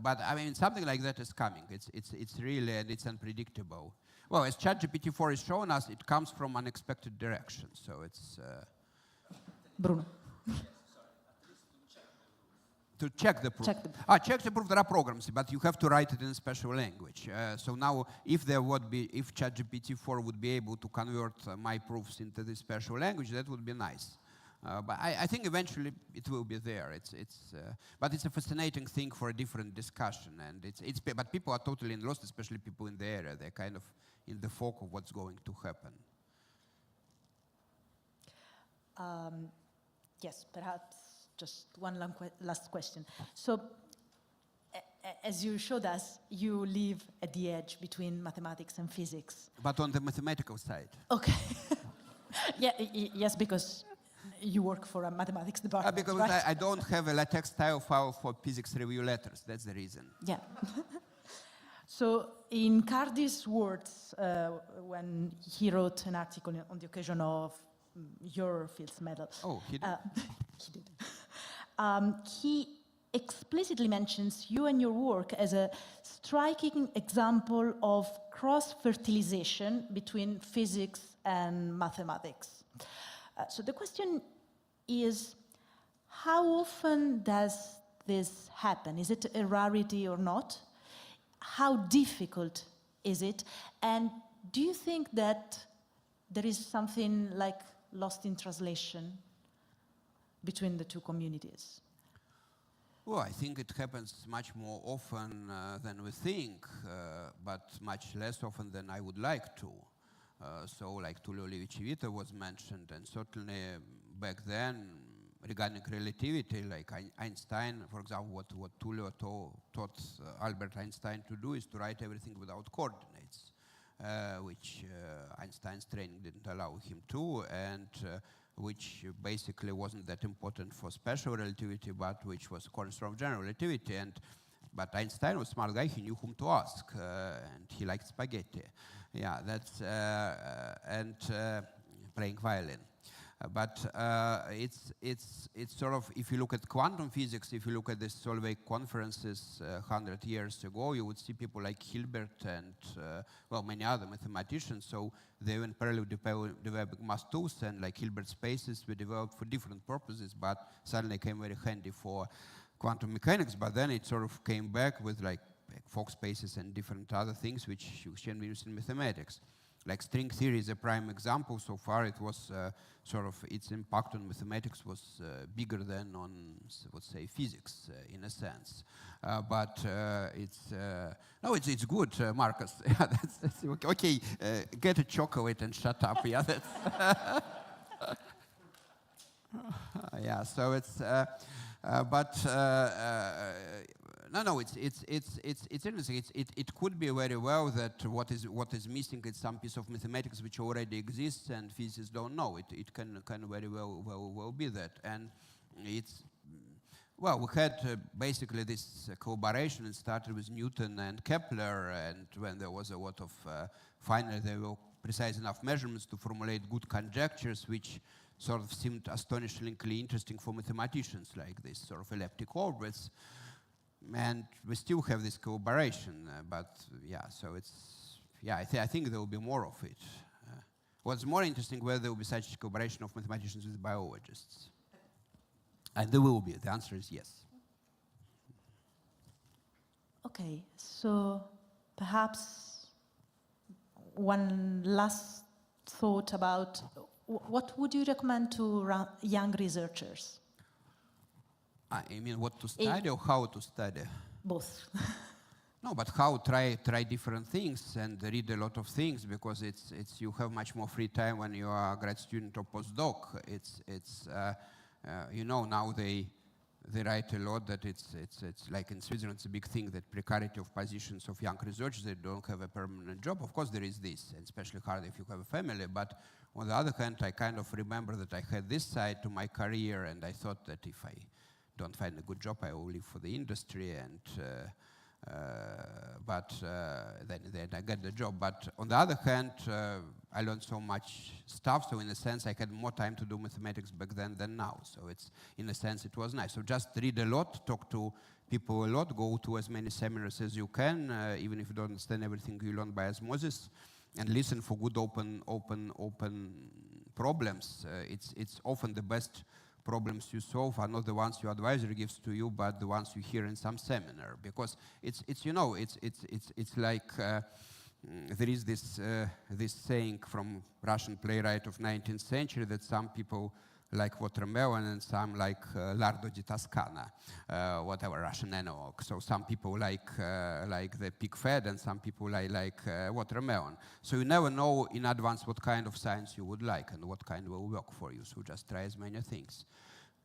But I mean, something like that is coming. It's really, and it's unpredictable. Well, as ChatGPT-4 has shown us, it comes from unexpected directions. So it's... Bruno. To check the proof. Check the proof, there are programs, but you have to write it in a special language. So now, if ChatGPT-4 would be able to convert my proofs into this special language, that would be nice. But I think eventually it will be there. But it's a fascinating thing for a different discussion. And but people are totally lost, especially people in the area. They're kind of in the fog of what's going to happen. Yes, perhaps just one last question. So, as you showed us, you live at the edge between mathematics and physics. But on the mathematical side. Okay. Yes, because you work for a mathematics department, because right? I don't have a LaTeX style file for physics review letters. That's the reason. Yeah. So, in Cardi's words, when he wrote an article on the occasion of your Fields Medal. Oh, he did? He did. He explicitly mentions you and your work as a striking example of cross-fertilization between physics and mathematics. So the question is, how often does this happen? Is it a rarity or not? How difficult is it? And do you think that there is something like lost in translation between the two communities? Well, I think it happens much more often than we think, but much less often than I would like to. So like Tullio Levi-Civita was mentioned, and certainly back then, regarding relativity, like Einstein, for example, what Tullio taught Albert Einstein to do is to write everything without coordinates, which Einstein's training didn't allow him to, and which basically wasn't that important for special relativity, but which was cornerstone of general relativity. And But Einstein was a smart guy, he knew whom to ask, and he liked spaghetti. Yeah, that's, and playing violin. But it's sort of, if you look at quantum physics, if you look at the Solvay conferences 100 years ago, you would see people like Hilbert and, well, many other mathematicians. So they went parallel developing math tools, and like Hilbert spaces were developed for different purposes, but suddenly came very handy for quantum mechanics. But then it sort of came back with like Fock spaces and different other things which can be used in mathematics. Like string theory is a prime example. So far it was sort of, its impact on mathematics was bigger than on, let's say, physics in a sense. But it's, no, it's good, Marcus. Yeah, that's okay. Okay, get a chocolate and shut up. Yeah, that's yeah, so it's, no, it's interesting. It could be very well that what is missing is some piece of mathematics which already exists and physicists don't know. It can very well be that. And it's, well, we had basically this collaboration. It started with Newton and Kepler, and when there was a lot of, finally there were precise enough measurements to formulate good conjectures, which sort of seemed astonishingly interesting for mathematicians, like this sort of elliptic orbits. And we still have this collaboration, but yeah, so it's, yeah, I think there will be more of it. What's more interesting, whether there will be such collaboration of mathematicians with biologists. And there will be, the answer is yes. Okay, so perhaps one last thought about what would you recommend to young researchers? I mean, what to study or how to study? Both. No, but how try different things and read a lot of things, because it's you have much more free time when you are a grad student or postdoc. It's you know, now they write a lot that it's like in Switzerland it's a big thing that precarity of positions of young researchers, they don't have a permanent job. Of course there is this, and especially hard if you have a family, but on the other hand I kind of remember that I had this side to my career, and I thought that if I don't find a good job, I will leave for the industry, and then I get the job. But on the other hand, I learned so much stuff, so in a sense I had more time to do mathematics back then than now. So it's, in a sense, it was nice. So just read a lot, talk to people a lot, go to as many seminars as you can, even if you don't understand everything you learn by osmosis, and listen for good open problems. It's often the best problems you solve are not the ones your advisor gives to you, but the ones you hear in some seminar. Because it's you know, it's like there is this saying from Russian playwright of 19th century that some people like watermelon and some like lardo di Toscana, whatever Russian analog. So some people like the pig fat, and some people like watermelon. So you never know in advance what kind of science you would like and what kind will work for you. So just try as many things.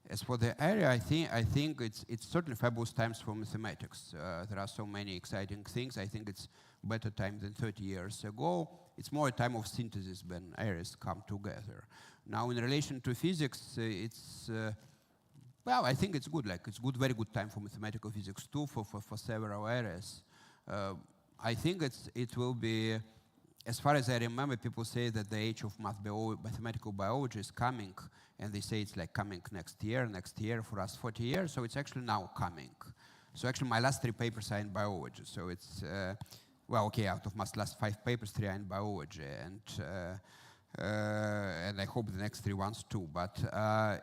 As for the area, I think it's certainly fabulous times for mathematics. There are so many exciting things. I think it's better time than 30 years ago. It's more a time of synthesis when areas come together. Now, in relation to physics, it's well, I think it's good. Like it's good, very good time for mathematical physics too, for several areas. I think it will be, as far as I remember, people say that the age of mathematical biology is coming, and they say it's like coming next year for us 40 years. So it's actually now coming. So actually, my last 3 papers are in biology. So it's well, okay, out of my last 5 papers, 3 are in biology, and I hope the next 3 ones too. But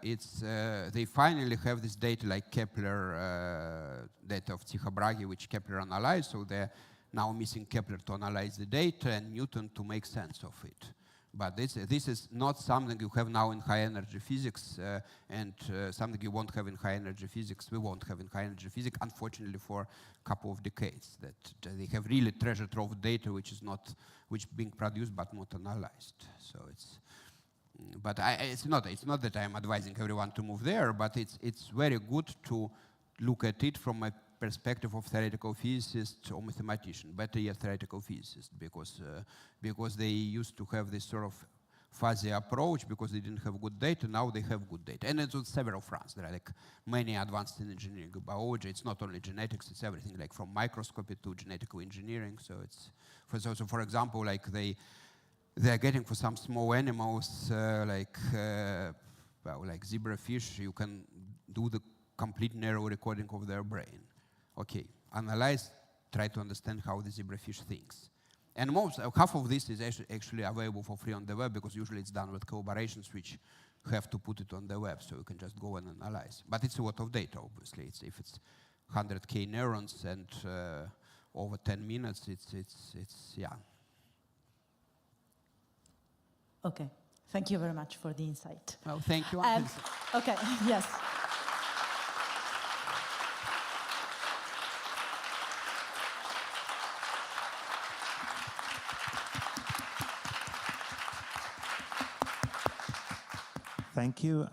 they finally have this data like Kepler data of Tycho-Brahe, which Kepler analyzed. So they're now missing Kepler to analyze the data and Newton to make sense of it. But this is not something you have now in high energy physics, and something you won't have in high energy physics. We won't have in high energy physics, unfortunately, for a couple of decades. That they have really treasure trove of data which is being produced but not analyzed. So it's, but it's not that I'm advising everyone to move there, but it's very good to look at it from a perspective of theoretical physicist or mathematician, better yet theoretical physicist, because they used to have this sort of fuzzy approach because they didn't have good data. Now they have good data. And it's on several fronts. There are like many advanced in engineering biology. It's not only genetics, it's everything, like from microscopy to genetical engineering. So it's, for example, like they're getting for some small animals like zebrafish, you can do the complete neural recording of their brain. Okay, analyze, try to understand how the zebrafish thinks. And half of this is actually available for free on the web, because usually it's done with collaborations which have to put it on the web, so you can just go and analyze. But it's a lot of data, obviously. If it's 100K neurons and over 10 minutes, yeah. Okay, thank you very much for the insight. Well, thank you. Okay, yes. Thank you.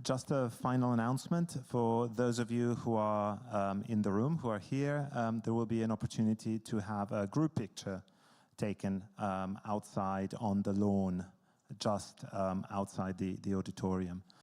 Just a final announcement for those of you who are in the room, who are here. There will be an opportunity to have a group picture taken outside on the lawn, just outside the auditorium.